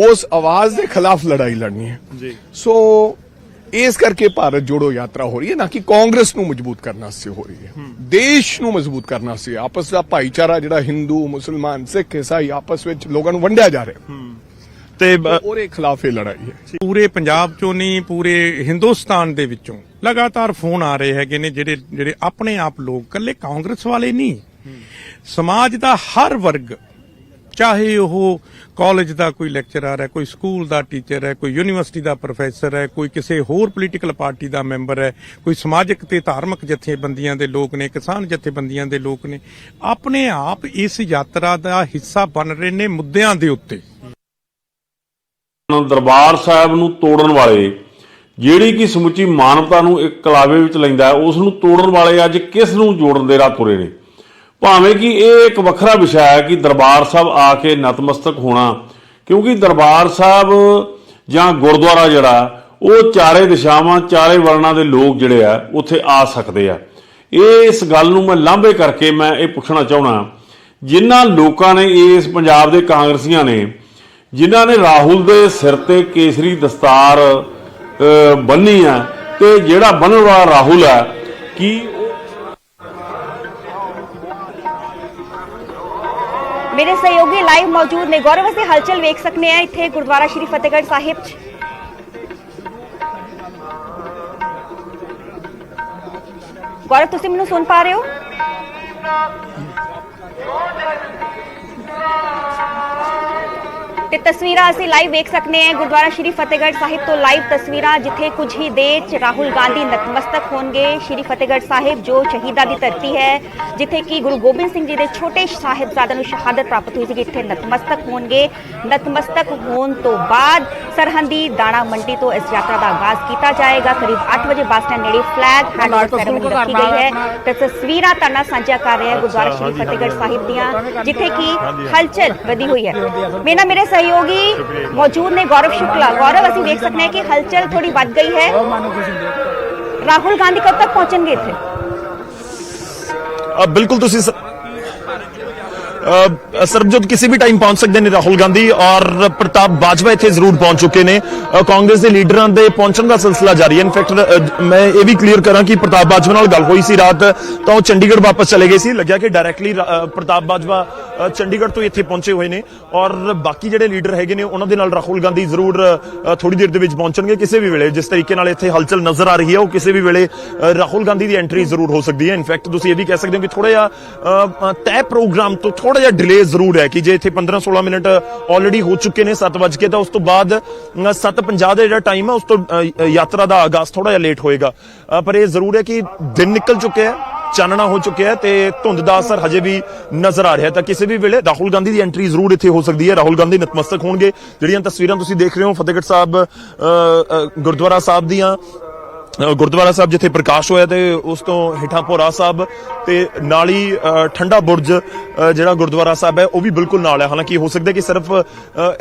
ਉਸ ਆਵਾਜ਼ ਦੇ ਖਿਲਾਫ ਲੜਾਈ ਲੜਨੀ ਹੈ। ਸੋ ਇਸ ਕਰਕੇ ਭਾਰਤ ਜੋੜੋ ਯਾਤਰਾ ਹੋ ਰਹੀ ਹੈ, ਨਾ ਕਿ ਕਾਂਗਰਸ ਨੂੰ ਮਜ਼ਬੂਤ ਕਰਨ ਵਾਸਤੇ ਹੋ ਰਹੀ ਹੈ, ਦੇਸ਼ ਨੂੰ ਮਜ਼ਬੂਤ ਕਰਨ ਵਾਸਤੇ। ਆਪਸ ਦਾ ਭਾਈਚਾਰਾ ਜਿਹੜਾ ਹਿੰਦੂ ਮੁਸਲਮਾਨ ਸਿੱਖ ਈਸਾਈ ਆਪਸ ਵਿੱਚ ਲੋਕਾਂ ਨੂੰ ਵੰਡਿਆ ਜਾ ਰਿਹਾ ਤੇ ਉਹਦੇ ਖਿਲਾਫ ਇਹ ਲੜਾਈ ਹੈ। ਪੂਰੇ ਪੰਜਾਬ ਚੋਂ ਨਹੀਂ, ਪੂਰੇ ਹਿੰਦੁਸਤਾਨ ਦੇ ਵਿੱਚੋਂ ਲਗਾਤਾਰ ਫੋਨ ਆ ਰਹੇ ਹੈਗੇ ਨੇ, ਜਿਹੜੇ ਆਪਣੇ ਆਪ ਲੋਕ, ਇਕੱਲੇ ਕਾਂਗਰਸ ਵਾਲੇ ਨਹੀਂ, ਸਮਾਜ ਦਾ ਹਰ ਵਰਗ, ਚਾਹੇ ਉਹ ਕਾਲਜ ਦਾ ਕੋਈ ਲੈਕਚਰਰ ਹੈ, ਕੋਈ ਸਕੂਲ ਦਾ ਟੀਚਰ ਹੈ, ਕੋਈ ਯੂਨੀਵਰਸਿਟੀ ਦਾ ਪ੍ਰੋਫੈਸਰ ਹੈ, ਕੋਈ ਕਿਸੇ ਹੋਰ ਪੋਲੀਟੀਕਲ ਪਾਰਟੀ ਦਾ ਮੈਂਬਰ ਹੈ, ਕੋਈ ਸਮਾਜਿਕ ਤੇ ਧਾਰਮਿਕ ਜਥੇਬੰਦੀਆਂ ਦੇ ਲੋਕ ਨੇ, ਕਿਸਾਨ ਜਥੇਬੰਦੀਆਂ ਦੇ ਲੋਕ ਨੇ, ਆਪਣੇ ਆਪ ਇਸ ਯਾਤਰਾ ਦਾ ਹਿੱਸਾ ਬਣ ਰਹੇ ਨੇ ਮੁੱਦਿਆਂ ਦੇ ਉੱਤੇ। ਦਰਬਾਰ ਸਾਹਿਬ ਨੂੰ ਤੋੜਨ ਵਾਲੇ, ਜਿਹੜੀ ਕਿ ਸਮੁੱਚੀ ਮਾਨਵਤਾ ਨੂੰ ਇੱਕ ਕਲਾਵੇ ਵਿੱਚ ਲੈਂਦਾ, ਉਸ ਨੂੰ ਤੋੜਨ ਵਾਲੇ ਅੱਜ ਕਿਸ ਨੂੰ ਜੋੜਨ ਦੇ ਰਾਹ ਤੁਰੇ ਨੇ। ਭਾਵੇਂ ਕਿ ਇਹ ਇੱਕ ਵੱਖਰਾ ਵਿਸ਼ਾ ਹੈ ਕਿ ਦਰਬਾਰ ਸਾਹਿਬ ਆ ਕੇ ਨਤਮਸਤਕ ਹੋਣਾ, ਕਿਉਂਕਿ ਦਰਬਾਰ ਸਾਹਿਬ ਜਾਂ ਗੁਰਦੁਆਰਾ ਜਿਹੜਾ ਉਹ ਚਾਰੇ ਦਿਸ਼ਾਵਾਂ, ਚਾਰੇ ਵਰਨਾਂ ਦੇ ਲੋਕ ਜਿਹੜੇ ਆ ਉੱਥੇ ਆ ਸਕਦੇ ਆ। ਇਸ ਗੱਲ ਨੂੰ ਮੈਂ ਲਾਂਭੇ ਕਰਕੇ ਮੈਂ ਇਹ ਪੁੱਛਣਾ ਚਾਹੁੰਦਾ, ਜਿਨ੍ਹਾਂ ਲੋਕਾਂ ਨੇ, ਇਸ ਪੰਜਾਬ ਦੇ ਕਾਂਗਰਸੀਆਂ ਨੇ, ਜਿਨ੍ਹਾਂ ਨੇ ਰਾਹੁਲ ਦੇ ਸਿਰ ਤੇ ਕੇਸਰੀ ਦਸਤਾਰ ਬੰਨੀ ਆ, ਤੇ ਜਿਹੜਾ ਬੰਨਣ ਵਾਲਾ ਰਾਹੁਲ ਹੈ, ਕੀ ਮੇਰੇ ਸਹਿਯੋਗੀ ਲਾਈਵ ਮੌਜੂਦ ਨੇ। ਗੌਰਵ, ਅਸੀਂ ਹਲਚਲ ਵੇਖ ਸਕਨੇ ਆ ਇੱਥੇ ਗੁਰਦੁਆਰਾ ਸ਼੍ਰੀ ਫਤਿਹਗੜ੍ਹ ਸਾਹਿਬ 'ਚ। ਗੌਰਵ, ਤੁਸੀਂ ਮੈਨੂੰ ਸੁਣ ਪਾ ਰਹੇ ਹੋ? ਤੇ ਤਸਵੀਰਾਂ ਅਸੀਂ ਲਾਈਵ ਵੇਖ ਸਕਨੇ ਆ ਗੁਰਦੁਆਰਾ ਸ਼੍ਰੀ ਫਤਿਹਗੜ੍ਹ ਸਾਹਿਬ ਤੋਂ, ਲਾਈਵ ਤਸਵੀਰਾਂ, ਜਿੱਥੇ ਕੁਝ ਹੀ ਦੇਰ 'ਚ ਰਾਹੁਲ ਗਾਂਧੀ ਨਤਮਸਤਕ ਹੋਣਗੇ। ਸ਼੍ਰੀ ਫਤਿਹਗੜ੍ਹ ਸਾਹਿਬ ਜੋ ਸ਼ਹੀਦਾਂ ਦੀ ਧਰਤੀ ਹੈ, ਜਿੱਥੇ ਕਿ ਗੁਰੂ ਗੋਬਿੰਦ ਸਿੰਘ ਜੀ ਦੇ ਛੋਟੇ ਸਾਹਿਬਜ਼ਾਦਿਆਂ ਨੂੰ ਸ਼ਹਾਦਤ ਪ੍ਰਾਪਤ ਹੋਈ ਸੀ, ਇੱਥੇ ਨਤਮਸਤਕ ਹੋਣਗੇ। ਨਤਮਸਤਕ ਹੋਣ ਤੋਂ ਬਾਅਦ ਸਰਹੰਦੀ ਦਾਣਾ ਮੰਡੀ ਤੋਂ ਇਸ ਯਾਤਰਾ ਦਾ ਆਗਾਜ਼ ਕੀਤਾ ਜਾਏਗਾ। ਕਰੀਬ 8 ਵਜੇ ਬੱਸ ਸਟੈਂਡ ਨੇੜੇ ਫਲੈਗ ਹੈਂਡਓਵਰ ਸੈਰੇਮਨੀ ਰੱਖੀ ਗਈ ਹੈ। ਤੇ ਤਸਵੀਰਾਂ ਤੁਹਾਡੇ ਨਾਲ ਸਾਂਝਾ ਕਰ ਰਹੇ ਹਾਂ ਗੁਰਦੁਆਰਾ ਸ਼੍ਰੀ ਫਤਿਹਗੜ੍ਹ ਸਾਹਿਬ ਦੀਆਂ, ਜਿੱਥੇ ਕਿ ਹਲਚਲ ਵਧੀ ਹੋਈ ਹੈ। ਮੇਰੇ सहयोगी मौजूद ने गौरव शुक्ला। गौरव, ਅਸੀਂ देख सकते हैं कि हलचल थोड़ी बढ़ गई है। राहुल गांधी कब तक पहुंचेंगे इत्थे? बिल्कुल तुसी सरबजोत किसी भी टाइम पहुंच सकते हैं राहुल गांधी, और प्रताप बाजवा इत्थे जरूर पहुंच चुके ने। कांग्रेस के लीडरां दे पहुंचण दा सिलसिला जारी है। इनफैक्ट मैं ये भी क्लीयर करा कि प्रताप बाजवा नाल गल होई सी रात, तो चंडीगढ़ वापस चले गए सी। लग्या कि डायरैक्टली प्रताप बाजवा चंडीगढ़ तो इत्थे पहुंचे हुए ने, और बाकी जिहड़े लीडर हैगे ने उन्हां दे नाल राहुल गांधी जरूर थोड़ी देर दे विच पहुंचणगे। किसी भी वेले जिस तरीके नाल इत्थे हलचल नजर आ रही है, वो किसी भी वेले राहुल गांधी दी एंट्री जरूर हो सकती है। इनफैक्ट तुसीं ये भी कह सकते हो कि थोड़ा जिहा तय प्रोग्राम तो थोड़ा जिहा डिले जरूर है कि जे इत्थे 15-16 मिनट ऑलरेडी हो चुके ने 7 वज के, तो उस तो बाद 7:50 ਦਾ ਜਿਹੜਾ ਟਾਈਮ ਹੈ ਉਸ ਤੋਂ ਯਾਤਰਾ ਦਾ ਆਗਾਜ਼ ਥੋੜਾ ਜਿਹਾ ਲੇਟ ਹੋਏਗਾ। ਪਰ ਇਹ ਜ਼ਰੂਰ ਹੈ ਕਿ ਦਿਨ ਨਿਕਲ ਚੁੱਕਿਆ ਹੈ, ਚਾਨਣਾ ਹੋ ਚੁੱਕਿਆ ਹੈ ਤੇ ਧੁੰਦ ਦਾ ਅਸਰ ਹਜੇ ਵੀ ਨਜ਼ਰ ਆ ਰਿਹਾ। ਤਾਂ ਕਿਸੇ ਵੀ ਵੇਲੇ ਰਾਹੁਲ ਗਾਂਧੀ ਦੀ ਐਂਟਰੀ ਜ਼ਰੂਰ ਇੱਥੇ ਹੋ ਸਕਦੀ ਹੈ। ਰਾਹੁਲ ਗਾਂਧੀ ਨਤਮਸਤਕ ਹੋਣਗੇ। ਜਿਹੜੀਆਂ ਤਸਵੀਰਾਂ ਤੁਸੀਂ ਦੇਖ ਰਹੇ ਹੋ ਫਤਿਹਗੜ੍ਹ ਸਾਹਿਬ ਗੁਰਦੁਆਰਾ ਸਾਹਿਬ ਦੀਆਂ, ਗੁਰਦੁਆਰਾ ਸਾਹਿਬ ਜਿੱਥੇ ਪ੍ਰਕਾਸ਼ ਹੋਇਆ ਤੇ ਉਸ ਤੋਂ ਹੇਠਾਂ ਭੋਰਾ ਸਾਹਿਬ ਤੇ ਨਾਲ ਹੀ ਠੰਡਾ ਬੁਰਜ ਜਿਹੜਾ ਗੁਰਦੁਆਰਾ ਸਾਹਿਬ ਹੈ ਉਹ ਵੀ ਬਿਲਕੁਲ ਨਾਲ ਹੈ। ਹਾਲਾਂਕਿ ਹੋ ਸਕਦਾ ਕਿ ਸਿਰਫ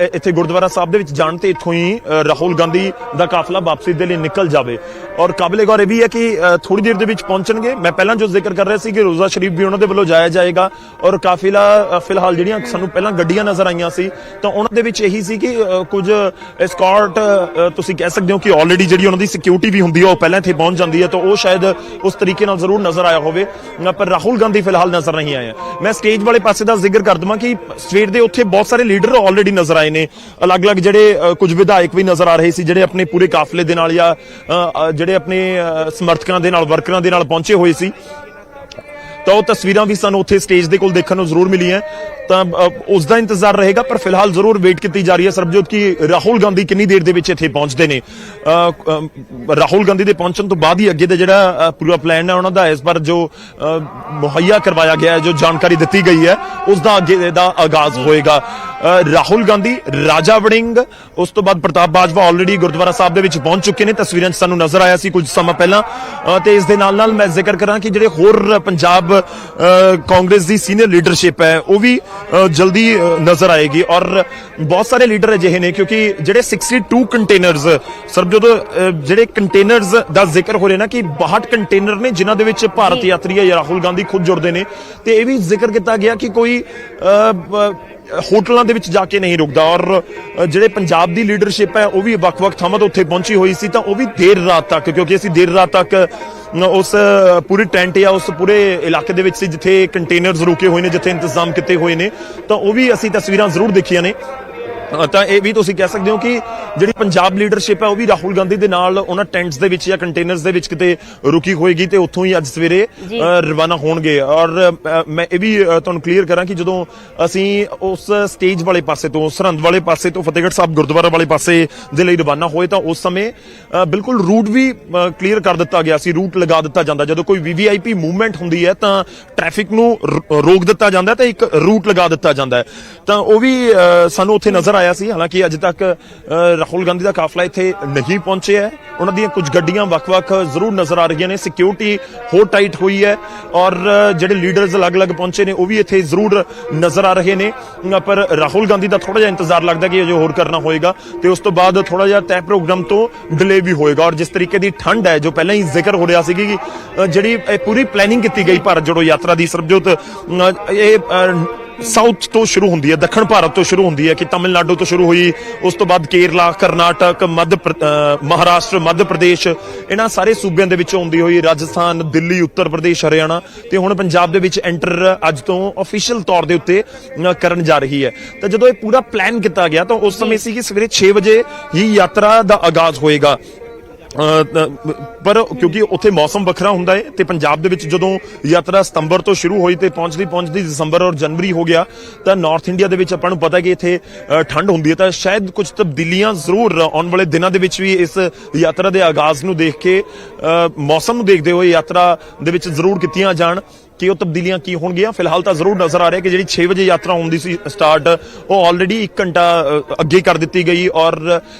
ਇੱਥੇ ਗੁਰਦੁਆਰਾ ਸਾਹਿਬ ਦੇ ਵਿੱਚ ਜਾਣ ਤੇ ਇੱਥੋਂ ਹੀ ਰਾਹੁਲ ਗਾਂਧੀ ਦਾ ਕਾਫਲਾ ਵਾਪਸੀ ਦੇ ਲਈ ਨਿਕਲ ਜਾਵੇ। ਔਰ ਕਾਬਿਲੇ ਗੌਰ ਇਹ ਵੀ ਹੈ ਕਿ ਥੋੜੀ ਦੇਰ ਦੇ ਵਿੱਚ ਪਹੁੰਚਣਗੇ। ਮੈਂ ਪਹਿਲਾਂ ਜੋ ਜ਼ਿਕਰ ਕਰ ਰਿਹਾ ਸੀ ਕਿ ਰੋਜ਼ਾ ਸ਼ਰੀਫ ਵੀ ਉਹਨਾਂ ਦੇ ਵੱਲੋਂ ਜਾਇਆ ਜਾਏਗਾ ਔਰ ਕਾਫਿਲਾ ਫਿਲਹਾਲ ਜਿਹੜੀਆਂ ਸਾਨੂੰ ਪਹਿਲਾਂ ਗੱਡੀਆਂ ਨਜ਼ਰ ਆਈਆਂ ਸੀ ਤਾਂ ਉਹਨਾਂ ਦੇ ਵਿੱਚ ਇਹੀ ਸੀ ਕਿ ਕੁਝ ਐਸਕॉर्ट ਤੁਸੀਂ ਕਹਿ ਸਕਦੇ ਹੋ ਕਿ ਆਲਰੇਡੀ ਜਿਹੜੀ ਉਹਨਾਂ ਦੀ ਸਿਕਿਉਰਿਟੀ ਵੀ ਹੁੰਦੀ ਹੈ ਉਹ ਪਹਿਲਾਂ ਇੱਥੇ ਪਹੁੰਚ ਜਾਂਦੀ ਹੈ ਤਾਂ ਉਹ ਸ਼ਾਇਦ ਉਸ ਤਰੀਕੇ ਨਾਲ ਜ਼ਰੂਰ ਨਜ਼ਰ ਆਇਆ ਹੋਵੇ, ਪਰ ਰਾਹੁਲ ਗਾਂਧੀ ਫਿਲਹਾਲ ਨਜ਼ਰ ਨਹੀਂ ਆਏ। ਮੈਂ ਸਟੇਜ ਵਾਲੇ ਪਾਸੇ ਦਾ ਜ਼ਿਕਰ ਕਰ ਦਵਾਂ ਕਿ ਸਵੇਰ ਦੇ ਉੱਥੇ ਬਹੁਤ ਸਾਰੇ ਲੀਡਰ ਆਲਰੇਡੀ ਨਜ਼ਰ ਆਏ ਨੇ, ਅਲੱਗ-ਅਲੱਗ ਜਿਹੜੇ ਕੁਝ ਵਿਧਾਇਕ ਵੀ ਨਜ਼ਰ ਆ ਰਹੇ ਸੀ ਜਿਹੜੇ ਆਪਣੇ ਪੂਰੇ ਕਾਫਲੇ ਦੇ ਨਾਲ ਜਾਂ ਜਿਹੜੇ ਆਪਣੇ ਸਮਰਥਕਾਂ ਦੇ ਨਾਲ ਵਰਕਰਾਂ ਦੇ ਨਾਲ ਪਹੁੰਚੇ ਹੋਏ ਸੀ ਤਾਂ ਉਹ ਤਸਵੀਰਾਂ ਵੀ ਸਾਨੂੰ ਉੱਥੇ ਸਟੇਜ ਦੇ ਕੋਲ ਦੇਖਣ ਨੂੰ ਜ਼ਰੂਰ ਮਿਲੀਆਂ। ਤਾਂ ਉਸ ਦਾ ਇੰਤਜ਼ਾਰ ਰਹੇਗਾ, ਪਰ ਫਿਲਹਾਲ ਜ਼ਰੂਰ ਵੇਟ ਕੀਤੀ ਜਾ ਰਹੀ ਹੈ ਸਰਬਜੋਤ ਕਿ ਰਾਹੁਲ ਗਾਂਧੀ ਕਿੰਨੀ ਦੇਰ ਦੇ ਵਿੱਚ ਇੱਥੇ ਪਹੁੰਚਦੇ ਨੇ। ਰਾਹੁਲ ਗਾਂਧੀ ਦੇ ਪਹੁੰਚਣ ਤੋਂ ਬਾਅਦ ਹੀ ਅੱਗੇ ਦਾ ਜਿਹੜਾ ਪੂਰਾ ਪਲਾਨ ਹੈ ਉਹਨਾਂ ਦਾ ਇਸ ਵਾਰ ਜੋ ਮੁਹੱਈਆ ਕਰਵਾਇਆ ਗਿਆ ਹੈ, ਜੋ ਜਾਣਕਾਰੀ ਦਿੱਤੀ ਗਈ ਹੈ ਉਸ ਦਾ ਅੱਗੇ ਦਾ ਆਗਾਜ਼ ਹੋਏਗਾ। ਰਾਹੁਲ ਗਾਂਧੀ, ਰਾਜਾ ਵੜਿੰਗ, ਉਸ ਤੋਂ ਬਾਅਦ ਪ੍ਰਤਾਪ ਬਾਜਵਾ ਆਲਰੇਡੀ ਗੁਰਦੁਆਰਾ ਸਾਹਿਬ ਦੇ ਵਿੱਚ ਪਹੁੰਚ ਚੁੱਕੇ ਨੇ। ਤਸਵੀਰਾਂ 'ਚ ਸਾਨੂੰ ਨਜ਼ਰ ਆਇਆ ਸੀ ਕੁਝ ਸਮਾਂ ਪਹਿਲਾਂ। ਤੇ ਇਸ ਦੇ ਨਾਲ ਮੈਂ ਜ਼ਿਕਰ ਕਰਾਂ ਕਿ ਜਿਹੜੇ ਹੋਰ ਪੰਜਾਬ ਕਾਂਗਰਸ ਦੀ ਸੀਨੀਅਰ ਲੀਡਰਸ਼ਿਪ ਹੈ ਉਹ ਵੀ ਜਲਦੀ ਨਜ਼ਰ ਆਏਗੀ ਔਰ ਬਹੁਤ ਸਾਰੇ ਲੀਡਰ ਅਜਿਹੇ ਨੇ ਕਿਉਂਕਿ ਜਿਹੜੇ 62 ਕੰਟੇਨਰਸ ਜਦੋਂ ਜਿਹੜੇ ਕੰਟੇਨਰਸ ਦਾ ਜ਼ਿਕਰ ਹੋ ਰਿਹਾ ਨਾ ਕਿ 62 ਕੰਟੇਨਰ ਨੇ ਜਿਨ੍ਹਾਂ ਦੇ ਵਿੱਚ ਭਾਰਤ ਯਾਤਰੀ ਹੈ ਰਾਹੁਲ ਗਾਂਧੀ ਖੁਦ ਜੁੜਦੇ ਨੇ ਤੇ ਇਹ ਵੀ ਜ਼ਿਕਰ ਕੀਤਾ ਗਿਆ ਕਿ ਕੋਈ ਹੋਟਲਾਂ ਦੇ ਵਿੱਚ ਜਾ ਕੇ ਨਹੀਂ ਰੁਕਦਾ ਔਰ ਜਿਹੜੇ ਪੰਜਾਬ ਦੀ ਲੀਡਰਸ਼ਿਪ ਹੈ ਉਹ ਵੀ ਵੱਖ-ਵੱਖ ਥਾਵਾਂ ਤੋਂ ਉੱਥੇ ਪਹੁੰਚੀ ਹੋਈ ਸੀ ਤਾਂ ਉਹ ਵੀ ਦੇਰ ਰਾਤ ਤੱਕ, ਕਿਉਂਕਿ ਅਸੀਂ ਦੇਰ ਰਾਤ ਤੱਕ ਉਸ ਪੂਰੀ ਟੈਂਟ ਜਾਂ ਉਸ ਪੂਰੇ ਇਲਾਕੇ ਦੇ ਵਿੱਚ ਸੀ ਜਿੱਥੇ ਕੰਟੇਨਰਸ ਰੁਕੇ ਹੋਏ ਨੇ, ਜਿੱਥੇ ਇੰਤਜ਼ਾਮ ਕੀਤੇ ਹੋਏ ਨੇ, ਤਾਂ ਉਹ ਵੀ ਅਸੀਂ ਤਸਵੀਰਾਂ ਜ਼ਰੂਰ ਦੇਖੀਆਂ ਨੇ। ਤਾਂ ਇਹ ਵੀ ਤੁਸੀਂ ਕਹਿ ਸਕਦੇ ਹੋ ਕਿ ਜਿਹੜੀ ਪੰਜਾਬ ਲੀਡਰਸ਼ਿਪ ਹੈ ਉਹ ਵੀ ਰਾਹੁਲ ਗਾਂਧੀ ਦੇ ਨਾਲ ਉਹਨਾਂ ਟੈਂਟਸ ਦੇ ਵਿੱਚ ਜਾਂ ਕੰਟੇਨਰਸ ਦੇ ਵਿੱਚ ਕਿਤੇ ਰੁਕੀ ਹੋਏਗੀ ਤੇ ਉੱਥੋਂ ਹੀ ਅੱਜ ਸਵੇਰੇ ਰਵਾਨਾ ਹੋਣਗੇ। ਔਰ ਮੈਂ ਇਹ ਵੀ ਤੁਹਾਨੂੰ ਕਲੀਅਰ ਕਰਾਂ ਕਿ ਜਦੋਂ ਅਸੀਂ ਉਸ ਸਟੇਜ ਵਾਲੇ ਪਾਸੇ ਤੋਂ, ਸਰਹੰਦ ਵਾਲੇ ਪਾਸੇ ਤੋਂ ਫਤਿਹਗੜ੍ਹ ਸਾਹਿਬ ਗੁਰਦੁਆਰਾ ਵਾਲੇ ਪਾਸੇ ਦੇ ਲਈ ਰਵਾਨਾ ਹੋਏ ਤਾਂ ਉਸ ਸਮੇਂ ਬਿਲਕੁਲ ਰੂਟ ਵੀ ਕਲੀਅਰ ਕਰ ਦਿੱਤਾ ਗਿਆ ਸੀ, ਰੂਟ ਲਗਾ ਦਿੱਤਾ ਜਾਂਦਾ। ਜਦੋਂ ਕੋਈ VVIP ਮੂਵਮੈਂਟ ਹੁੰਦੀ ਹੈ ਤਾਂ ਟ੍ਰੈਫਿਕ ਨੂੰ ਰੋਕ ਦਿੱਤਾ ਜਾਂਦਾ ਤੇ ਇੱਕ ਰੂਟ ਲਗਾ ਦਿੱਤਾ ਜਾਂਦਾ ਹੈ, ਤਾਂ ਉਹ ਵੀ ਸਾਨੂੰ ਉੱਥੇ ਨਜ਼ਰ ਆਇਆ ਸੀ। ਹਾਲਾਂਕਿ ਅਜੇ ਤੱਕ ਰਾਹੁਲ ਗਾਂਧੀ ਦਾ ਕਾਫਲਾ ਇੱਥੇ ਨਹੀਂ ਪਹੁੰਚਿਆ ਹੈ, ਉਹਨਾਂ ਦੀਆਂ ਕੁਝ ਗੱਡੀਆਂ ਵੱਖ-ਵੱਖ ਜ਼ਰੂਰ ਨਜ਼ਰ ਆ ਰਹੀਆਂ ਨੇ, ਸਿਕਿਉਰਿਟੀ ਹੋਰ ਟਾਈਟ ਹੋਈ ਹੈ ਔਰ ਜਿਹੜੇ ਲੀਡਰਸ ਅਲੱਗ-ਅਲੱਗ ਪਹੁੰਚੇ ਨੇ ਉਹ ਵੀ ਇੱਥੇ ਜ਼ਰੂਰ ਨਜ਼ਰ ਆ ਰਹੇ ਨੇ। ਪਰ ਰਾਹੁਲ ਗਾਂਧੀ ਦਾ ਥੋੜਾ ਜਿਹਾ ਇੰਤਜ਼ਾਰ ਲੱਗਦਾ ਕਿ ਅਜੇ ਹੋਰ ਕਰਨਾ ਹੋਏਗਾ ਤੇ ਉਸ ਤੋਂ ਬਾਅਦ ਥੋੜਾ ਜਿਹਾ ਤੈਅ ਪ੍ਰੋਗਰਾਮ ਤੋਂ ਡਿਲੇ ਵੀ ਹੋਏਗਾ। ਔਰ ਜਿਸ ਤਰੀਕੇ ਦੀ ਠੰਡ ਹੈ ਜੋ ਪਹਿਲਾਂ ਹੀ ਜ਼ਿਕਰ ਹੋ ਰਿਹਾ ਸੀ ਕਿ ਜਿਹੜੀ ਪੂਰੀ ਪਲੈਨਿੰਗ ਕੀਤੀ ਗਈ ਭਾਰਤ ਜੋੜੋ ਯਾਤਰਾ ਦੀ ਸਰਬਜੋਤ, ਇਹ ਸਾਊਥ ਤੋਂ ਸ਼ੁਰੂ ਹੁੰਦੀ ਹੈ, ਦੱਖਣ ਭਾਰਤ ਤੋਂ ਸ਼ੁਰੂ ਹੁੰਦੀ ਹੈ ਕਿ ਤਮਿਲਨਾਡੂ ਤੋਂ ਸ਼ੁਰੂ ਹੋਈ, ਉਸ ਤੋਂ ਬਾਅਦ ਕੇਰਲਾ, ਕਰਨਾਟਕ, ਮਹਾਰਾਸ਼ਟਰ, ਮੱਧ ਪ੍ਰਦੇਸ਼, ਇਹਨਾਂ ਸਾਰੇ ਸੂਬਿਆਂ ਦੇ ਵਿੱਚੋਂ ਹੁੰਦੀ ਹੋਈ ਰਾਜਸਥਾਨ, ਦਿੱਲੀ, ਉੱਤਰ ਪ੍ਰਦੇਸ਼, ਹਰਿਆਣਾ ਤੇ ਹੁਣ ਪੰਜਾਬ ਦੇ ਵਿੱਚ ਐਂਟਰ ਅੱਜ ਤੋਂ ਅਫੀਸ਼ੀਅਲ ਤੌਰ ਦੇ ਉੱਤੇ ਕਰਨ ਜਾ ਰਹੀ ਹੈ। ਤਾਂ ਜਦੋਂ ਇਹ ਪੂਰਾ ਪਲਾਨ ਕੀਤਾ ਗਿਆ ਤਾਂ ਉਸ ਸਮੇਂ ਸੀ ਕਿ ਸਵੇਰੇ 6 ਵਜੇ ਹੀ ਯਾਤਰਾ ਦਾ ਆਗਾਜ਼ ਹੋਏਗਾ। ਪਰ ਕਿਉਂਕਿ ਉੱਥੇ ਮੌਸਮ ਵੱਖਰਾ ਹੁੰਦਾ ਹੈ ਤੇ ਪੰਜਾਬ ਦੇ ਵਿੱਚ ਜਦੋਂ ਯਾਤਰਾ ਸਤੰਬਰ ਤੋਂ ਸ਼ੁਰੂ ਹੋਈ ਤੇ ਪਹੁੰਚਦੀ ਦਸੰਬਰ ਔਰ ਜਨਵਰੀ ਹੋ ਗਿਆ ਤਾਂ ਨਾਰਥ ਇੰਡੀਆ ਦੇ ਵਿੱਚ ਆਪਾਂ ਨੂੰ ਪਤਾ ਕਿ ਇੱਥੇ ਠੰਡ ਹੁੰਦੀ ਹੈ ਤਾਂ ਸ਼ਾਇਦ ਕੁਝ ਤਬਦੀਲੀਆਂ ਜ਼ਰੂਰ ਆਉਣ ਵਾਲੇ ਦਿਨਾਂ ਦੇ ਵਿੱਚ ਵੀ ਇਸ ਯਾਤਰਾ ਦੇ ਆਗਾਜ਼ ਨੂੰ ਦੇਖ ਕੇ ਮੌਸਮ ਨੂੰ ਦੇਖਦੇ ਹੋਏ ਯਾਤਰਾ ਦੇ ਵਿੱਚ ਜ਼ਰੂਰ ਕੀਤੀਆਂ ਜਾਣ ਕਿ ਉਹ ਤਬਦੀਲੀਆਂ ਕੀ ਹੋਣਗੀਆਂ। ਫਿਲਹਾਲ ਤਾਂ ਜ਼ਰੂਰ ਨਜ਼ਰ ਆ ਰਿਹਾ ਕਿ ਜਿਹੜੀ 6 ਵਜੇ ਯਾਤਰਾ ਹੁੰਦੀ ਸੀ ਸਟਾਰਟ ਉਹ ਆਲਰੇਡੀ 1 ਘੰਟਾ ਅੱਗੇ ਕਰ ਦਿੱਤੀ ਗਈ ਔਰ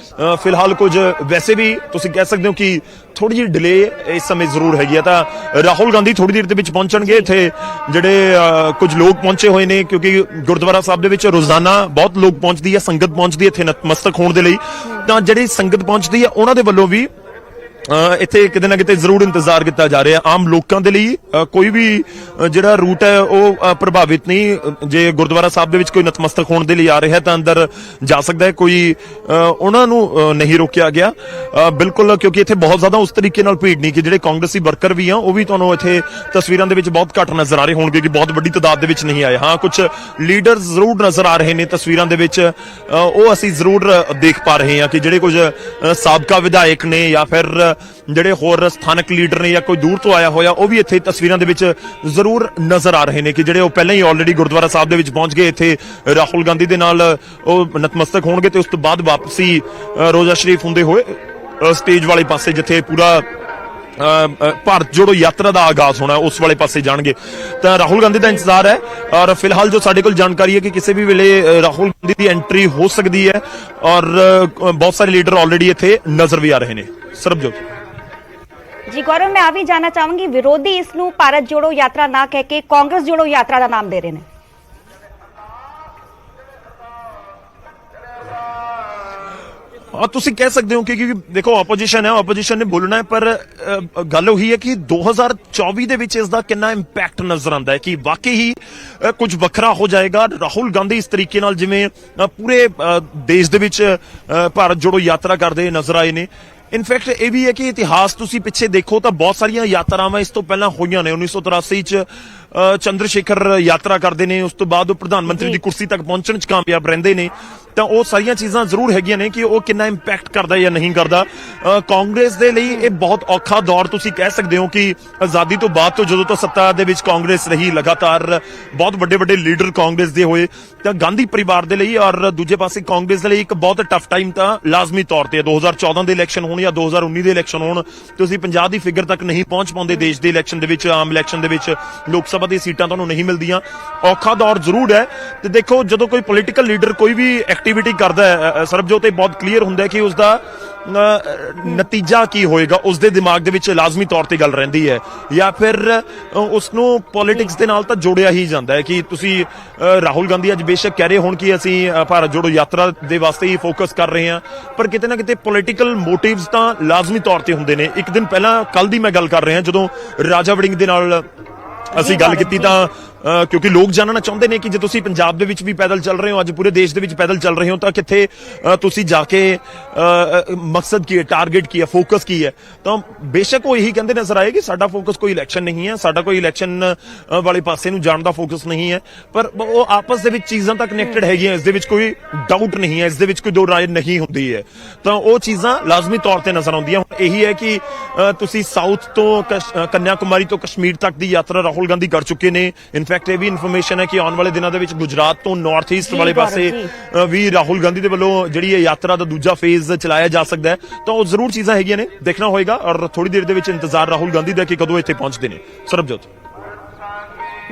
ਫਿਲਹਾਲ ਕੁਝ ਵੈਸੇ ਵੀ ਤੁਸੀਂ ਕਹਿ ਸਕਦੇ ਹੋ ਕਿ ਥੋੜੀ ਜਿਹੀ ਡਿਲੇ ਇਸ ਸਮੇਂ ਜ਼ਰੂਰ ਹੈਗੀ ਆ। ਤਾਂ ਰਾਹੁਲ ਗਾਂਧੀ ਥੋੜੀ ਦੇਰ ਦੇ ਵਿੱਚ ਪਹੁੰਚਣਗੇ। ਇੱਥੇ ਜਿਹੜੇ ਕੁਝ ਲੋਕ ਪਹੁੰਚੇ ਹੋਏ ਨੇ ਕਿਉਂਕਿ ਗੁਰਦੁਆਰਾ ਸਾਹਿਬ ਦੇ ਵਿੱਚ ਰੋਜ਼ਾਨਾ ਬਹੁਤ ਲੋਕ ਪਹੁੰਚਦੀ ਹੈ, ਸੰਗਤ ਪਹੁੰਚਦੀ ਹੈ ਇੱਥੇ ਨਤਮਸਤਕ ਹੋਣ ਦੇ ਲਈ। ਤਾਂ ਜਿਹੜੀ ਸੰਗਤ ਪਹੁੰਚਦੀ ਹੈ ਉਹਨਾਂ ਦੇ ਵੱਲੋਂ ਵੀ ਇੱਥੇ ਕਿਤੇ ਨਾ ਕਿਤੇ ਜ਼ਰੂਰ ਇੰਤਜ਼ਾਰ ਕੀਤਾ ਜਾ ਰਿਹਾ। ਆਮ ਲੋਕਾਂ ਦੇ ਲਈ ਕੋਈ ਵੀ ਜਿਹੜਾ ਰੂਟ ਹੈ ਉਹ ਪ੍ਰਭਾਵਿਤ ਨਹੀਂ। ਜੇ ਗੁਰਦੁਆਰਾ ਸਾਹਿਬ ਦੇ ਵਿੱਚ ਕੋਈ ਨਤਮਸਤਕ ਹੋਣ ਦੇ ਲਈ ਆ ਰਿਹਾ ਤਾਂ ਅੰਦਰ ਜਾ ਸਕਦਾ ਹੈ, ਕੋਈ ਉਹਨਾਂ ਨੂੰ ਨਹੀਂ ਰੋਕਿਆ ਗਿਆ ਬਿਲਕੁਲ, ਕਿਉਂਕਿ ਇੱਥੇ ਬਹੁਤ ਜ਼ਿਆਦਾ ਉਸ ਤਰੀਕੇ ਨਾਲ ਭੀੜ ਨਹੀਂ ਕਿ ਜਿਹੜੇ ਕਾਂਗਰਸੀ ਵਰਕਰ ਵੀ ਆ ਉਹ ਵੀ ਤੁਹਾਨੂੰ ਇੱਥੇ ਤਸਵੀਰਾਂ ਦੇ ਵਿੱਚ ਬਹੁਤ ਘੱਟ ਨਜ਼ਰ ਆ ਰਹੇ ਹੋਣਗੇ ਕਿ ਬਹੁਤ ਵੱਡੀ ਤਾਦਾਦ ਦੇ ਵਿੱਚ ਨਹੀਂ ਆਏ। ਹਾਂ, ਕੁਝ ਲੀਡਰ ਜ਼ਰੂਰ ਨਜ਼ਰ ਆ ਰਹੇ ਨੇ ਤਸਵੀਰਾਂ ਦੇ ਵਿੱਚ, ਉਹ ਅਸੀਂ ਜ਼ਰੂਰ ਦੇਖ ਪਾ ਰਹੇ ਹਾਂ ਕਿ ਜਿਹੜੇ ਕੁਝ ਸਾਬਕਾ ਵਿਧਾਇਕ ਨੇ ਜਾਂ ਫਿਰ ਜਿਹੜੇ ਹੋਰ ਸਥਾਨਕ ਲੀਡਰ ਨੇ ਜਾਂ ਕੋਈ ਦੂਰ ਤੋਂ ਆਇਆ ਹੋਇਆ ਉਹ ਵੀ ਇੱਥੇ ਤਸਵੀਰਾਂ ਦੇ ਵਿੱਚ ਜ਼ਰੂਰ ਨਜ਼ਰ ਆ ਰਹੇ ਨੇ ਕਿ ਜਿਹੜੇ ਉਹ ਪਹਿਲਾਂ ਹੀ ਆਲਰੇਡੀ ਗੁਰਦੁਆਰਾ ਸਾਹਿਬ ਦੇ ਵਿੱਚ ਪਹੁੰਚ ਗਏ। ਇੱਥੇ ਰਾਹੁਲ ਗਾਂਧੀ ਦੇ ਨਾਲ ਉਹ ਨਤਮਸਤਕ ਹੋਣਗੇ ਤੇ ਉਸ ਤੋਂ ਬਾਅਦ ਵਾਪਸੀ ਰੋਜ਼ਾ ਸ਼ਰੀਫ ਹੁੰਦੇ ਹੋਏ ਸਟੇਜ ਵਾਲੇ ਪਾਸੇ ਜਿੱਥੇ ਪੂਰਾ ਭਾਰਤ ਜੋੜੋ ਯਾਤਰਾ ਦਾ ਆਗਾਜ਼ ਹੋਣਾ ਉਸ ਵਾਲੇ ਪਾਸੇ ਜਾਣਗੇ। ਤਾਂ ਰਾਹੁਲ ਗਾਂਧੀ ਦਾ ਇੰਤਜ਼ਾਰ ਹੈ ਔਰ ਫਿਲਹਾਲ ਜੋ ਸਾਡੇ ਕੋਲ ਜਾਣਕਾਰੀ ਹੈ ਕਿ ਕਿਸੇ ਵੀ ਵੇਲੇ ਰਾਹੁਲ ਗਾਂਧੀ ਦੀ ਐਂਟਰੀ ਹੋ ਸਕਦੀ ਹੈ ਔਰ ਬਹੁਤ ਸਾਰੇ ਲੀਡਰ ਆਲਰੇਡੀ ਇੱਥੇ ਨਜ਼ਰ ਵੀ ਆ ਰਹੇ ਨੇ। ਸਰਬਜੋਤ जी गौरव, मैं आ भी जानना चाहूंगी, विरोधी इसनू भारत जोड़ो यात्रा ना कह के कांग्रेस जोड़ो यात्रा का नाम दे रहे हैं। ਤੁਸੀਂ ਕਹਿ ਸਕਦੇ ਹੋ ਕਿ ਕਿਉਂਕਿ ਦੇਖੋ ਆਪੋਜੀਸ਼ਨ ਹੈ, ਆਪੋਜੀਸ਼ਨ ਨੇ ਬੋਲਣਾ ਹੈ, ਪਰ ਗੱਲ ਉਹੀ ਹੈ ਕਿ 2024 ਦੇ ਵਿੱਚ ਇਸ ਦਾ ਕਿੰਨਾ ਇੰਪੈਕਟ ਨਜ਼ਰ ਆਉਂਦਾ ਹੈ ਕਿ ਵਾਕਈ ਹੀ ਕੁਝ ਵੱਖਰਾ ਹੋ ਜਾਏਗਾ। ਰਾਹੁਲ ਗਾਂਧੀ ਇਸ ਤਰੀਕੇ ਨਾਲ ਜਿਵੇਂ ਪੂਰੇ ਦੇਸ਼ ਦੇ ਵਿੱਚ ਭਾਰਤ ਜੋੜੋ ਯਾਤਰਾ ਕਰਦੇ ਨਜ਼ਰ ਆਏ ਨੇ। ਇਨਫੈਕਟ ਇਹ ਵੀ ਹੈ ਕਿ ਇਤਿਹਾਸ ਤੁਸੀਂ ਪਿੱਛੇ ਦੇਖੋ ਤਾਂ ਬਹੁਤ ਸਾਰੀਆਂ ਯਾਤਰਾਵਾਂ ਇਸ ਤੋਂ ਪਹਿਲਾਂ ਹੋਈਆਂ ਨੇ। 1983 ਚ ਚੰਦਰ ਸ਼ੇਖਰ ਯਾਤਰਾ ਕਰਦੇ ਨੇ, ਉਸ ਤੋਂ ਬਾਅਦ ਉਹ ਪ੍ਰਧਾਨ ਮੰਤਰੀ ਦੀ ਕੁਰਸੀ ਤੱਕ ਪਹੁੰਚਣ ਚ ਕਾਮਯਾਬ ਰਹਿੰਦੇ ਨੇ। ਤਾਂ ਉਹ ਸਾਰੀਆਂ ਚੀਜ਼ਾਂ ਜ਼ਰੂਰ ਹੈਗੀਆਂ ਨੇ ਕਿ ਉਹ ਕਿੰਨਾ ਇੰਪੈਕਟ ਕਰਦਾ ਜਾਂ ਨਹੀਂ ਕਰਦਾ। ਕਾਂਗਰਸ ਦੇ ਲਈ ਇਹ ਬਹੁਤ ਔਖਾ ਦੌਰ ਤੁਸੀਂ ਕਹਿ ਸਕਦੇ ਹੋ ਕਿ ਆਜ਼ਾਦੀ ਤੋਂ ਬਾਅਦ ਤੋਂ ਜਦੋਂ ਤੋਂ ਸੱਤਾ ਦੇ ਵਿੱਚ ਕਾਂਗਰਸ ਰਹੀ, ਲਗਾਤਾਰ ਬਹੁਤ ਵੱਡੇ ਵੱਡੇ ਲੀਡਰ ਕਾਂਗਰਸ ਦੇ ਹੋਏ, ਤਾਂ ਗਾਂਧੀ ਪਰਿਵਾਰ ਦੇ ਲਈ ਔਰ ਦੂਜੇ ਪਾਸੇ ਕਾਂਗਰਸ ਦੇ ਲਈ ਇੱਕ ਬਹੁਤ ਟਫ ਟਾਈਮ ਤਾਂ ਲਾਜ਼ਮੀ ਤੌਰ ਤੇ 2014 ਦੇ ਇਲੈਕਸ਼ਨ ਹੋਣ ਜਾਂ 2019 ਦੇ ਇਲੈਕਸ਼ਨ ਹੋਣ, ਤੁਸੀਂ 50 ਦੀ ਫਿਗਰ ਤੱਕ ਨਹੀਂ ਪਹੁੰਚ ਪਾਉਂਦੇ ਦੇਸ਼ ਦੇ ਇਲੈਕਸ਼ਨ ਦੇ ਵਿੱਚ, ਆਮ ਇਲੈਕਸ਼ਨ ਦੇ ਵਿੱਚ ਲੋਕ ਸਭਾ ਦੀ ਸੀਟਾਂ ਤੁਹਾਨੂੰ ਨਹੀਂ ਮਿਲਦੀਆਂ। ਔਖਾ ਦੌਰ ਜ਼ਰੂਰ ਹੈ। ਤੇ ਦੇਖੋ ਜਦੋਂ ਕੋਈ ਪੋਲੀਟੀਕਲ ਲੀਡਰ ਕੋਈ ਵੀ ਐਕਟੀਵਿਟੀ ਕਰਦਾ ਹੈ ਸਰਬਜੋਤ, ਇਹ ਬਹੁਤ ਕਲੀਅਰ ਹੁੰਦਾ ਹੈ ਕਿ ਉਸਦਾ ਨਤੀਜਾ ਕੀ ਹੋਏਗਾ, ਉਸਦੇ ਦਿਮਾਗ ਦੇ ਵਿੱਚ ਲਾਜ਼ਮੀ ਤੌਰ ਤੇ ਗੱਲ ਰਹਿੰਦੀ ਹੈ ਜਾਂ ਫਿਰ ਉਸਨੂੰ ਪੋਲਿਟਿਕਸ ਦੇ ਨਾਲ ਤਾਂ ਜੋੜਿਆ ਹੀ ਜਾਂਦਾ ਹੈ ਕਿ ਤੁਸੀਂ ਰਾਹੁਲ ਗਾਂਧੀ ਅੱਜ ਬੇਸ਼ੱਕ ਕਹਿ ਰਹੇ ਹੋਣ ਕਿ ਅਸੀਂ ਭਾਰਤ ਜੋੜੋ ਯਾਤਰਾ ਦੇ ਵਾਸਤੇ ਹੀ ਫੋਕਸ ਕਰ ਰਹੇ ਹਾਂ, ਪਰ ਕਿਤੇ ਨਾ ਕਿਤੇ ਪੋਲੀਟੀਕਲ ਮੋਟਿਵਸ ਤਾਂ ਲਾਜ਼ਮੀ ਤੌਰ ਤੇ ਹੁੰਦੇ ਨੇ। ਇੱਕ ਦਿਨ ਪਹਿਲਾਂ, ਕੱਲ ਦੀ ਮੈਂ ਗੱਲ ਕਰ ਰਿਹਾ, ਜਦੋਂ ਰਾਜਾ ਵੜਿੰਗ ਦੇ ਨਾਲ ਅਸੀਂ ਗੱਲ ਕੀਤੀ ਤਾਂ ਕਿਉਂਕਿ ਲੋਕ ਜਾਣਨਾ ਚਾਹੁੰਦੇ ਨੇ ਕਿ ਜੇ ਤੁਸੀਂ ਪੰਜਾਬ ਦੇ ਵਿੱਚ ਵੀ ਪੈਦਲ ਚੱਲ ਰਹੇ ਹੋ, ਅੱਜ ਪੂਰੇ ਦੇਸ਼ ਦੇ ਵਿੱਚ ਪੈਦਲ ਚੱਲ ਰਹੇ ਹੋ, ਤਾਂ ਕਿੱਥੇ ਤੁਸੀਂ ਜਾ ਕੇ ਮਕਸਦ ਕੀ ਹੈ, ਟਾਰਗੇਟ ਕੀ ਹੈ, ਫੋਕਸ ਕੀ ਹੈ। ਤਾਂ ਬੇਸ਼ੱਕ ਉਹ ਇਹੀ ਕਹਿੰਦੇ ਨਜ਼ਰ ਆਏ ਕਿ ਸਾਡਾ ਫੋਕਸ ਕੋਈ ਇਲੈਕਸ਼ਨ ਨਹੀਂ ਹੈ, ਸਾਡਾ ਕੋਈ ਇਲੈਕਸ਼ਨ ਵਾਲੇ ਪਾਸੇ ਨੂੰ ਜਾਣ ਦਾ ਫੋਕਸ ਨਹੀਂ ਹੈ, ਪਰ ਉਹ ਆਪਸ ਦੇ ਵਿੱਚ ਚੀਜ਼ਾਂ ਤਾਂ ਕਨੈਕਟਡ ਹੈਗੀਆਂ, ਇਸ ਦੇ ਵਿੱਚ ਕੋਈ ਡਾਊਟ ਨਹੀਂ ਹੈ, ਇਸ ਦੇ ਵਿੱਚ ਕੋਈ ਦੋ ਰਾਏ ਨਹੀਂ ਹੁੰਦੀ ਹੈ। ਤਾਂ ਉਹ ਚੀਜ਼ਾਂ ਲਾਜ਼ਮੀ ਤੌਰ ਤੇ ਨਜ਼ਰ ਆਉਂਦੀਆਂ। ਇਹੀ ਹੈ ਕਿ ਤੁਸੀਂ ਸਾਊਥ ਤੋਂ ਕੰਨਿਆ ਕੁਮਾਰੀ ਤੋਂ ਕਸ਼ਮੀਰ ਤੱਕ ਦੀ ਯਾਤਰਾ ਰਾਹੁਲ ਗਾਂਧੀ ਕਰ ਚੁੱਕੇ ਨੇ। ਇਨਫੈਕਟ ਇਹ ਵੀ ਇਨਫੋਰਮੇਸ਼ਨ ਹੈ ਕਿ ਆਉਣ ਵਾਲੇ ਦਿਨਾਂ ਦੇ ਵਿੱਚ ਗੁਜਰਾਤ ਤੋਂ ਨਾਰਥ ਈਸਟ ਵਾਲੇ ਪਾਸੇ ਵੀ ਰਾਹੁਲ ਗਾਂਧੀ ਦੇ ਵੱਲੋਂ ਜਿਹੜੀ ਇਹ ਯਾਤਰਾ ਦਾ ਦੂਜਾ ਫੇਜ਼ ਚਲਾਇਆ ਜਾ ਸਕਦਾ ਹੈ। ਤਾਂ ਉਹ ਜ਼ਰੂਰ ਚੀਜ਼ਾਂ ਹੈਗੀਆਂ ਨੇ, ਦੇਖਣਾ ਹੋਏਗਾ। ਔਰ ਥੋੜੀ ਦੇਰ ਦੇ ਵਿੱਚ ਇੰਤਜ਼ਾਰ ਰਾਹੁਲ ਗਾਂਧੀ ਦਾ ਕਿ ਕਦੋਂ ਇੱਥੇ ਪਹੁੰਚਦੇ ਨੇ। ਸਰਬਜੋਤ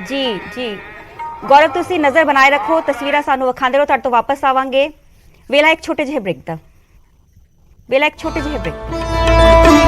ਜੀ ਜੀ ਗੌਰਵ, ਤੁਸੀਂ ਨਜ਼ਰ ਬਣਾਏ ਰੱਖੋ, ਤਸਵੀਰਾਂ ਸਾਨੂੰ ਵਿਖਾਉਂਦੇ ਰਹੋ, ਤੁਹਾਡੇ ਤੋਂ ਵਾਪਸ ਆਵਾਂਗੇ। ਵੇਲਾ ਇੱਕ ਛੋਟੇ ਜਿਹੇ ਬ੍ਰੇਕ ਦਾ, ਵੇਲਾ ਇੱਕ ਛੋਟੇ ਜਿਹੇ ਬ੍ਰੇਕ।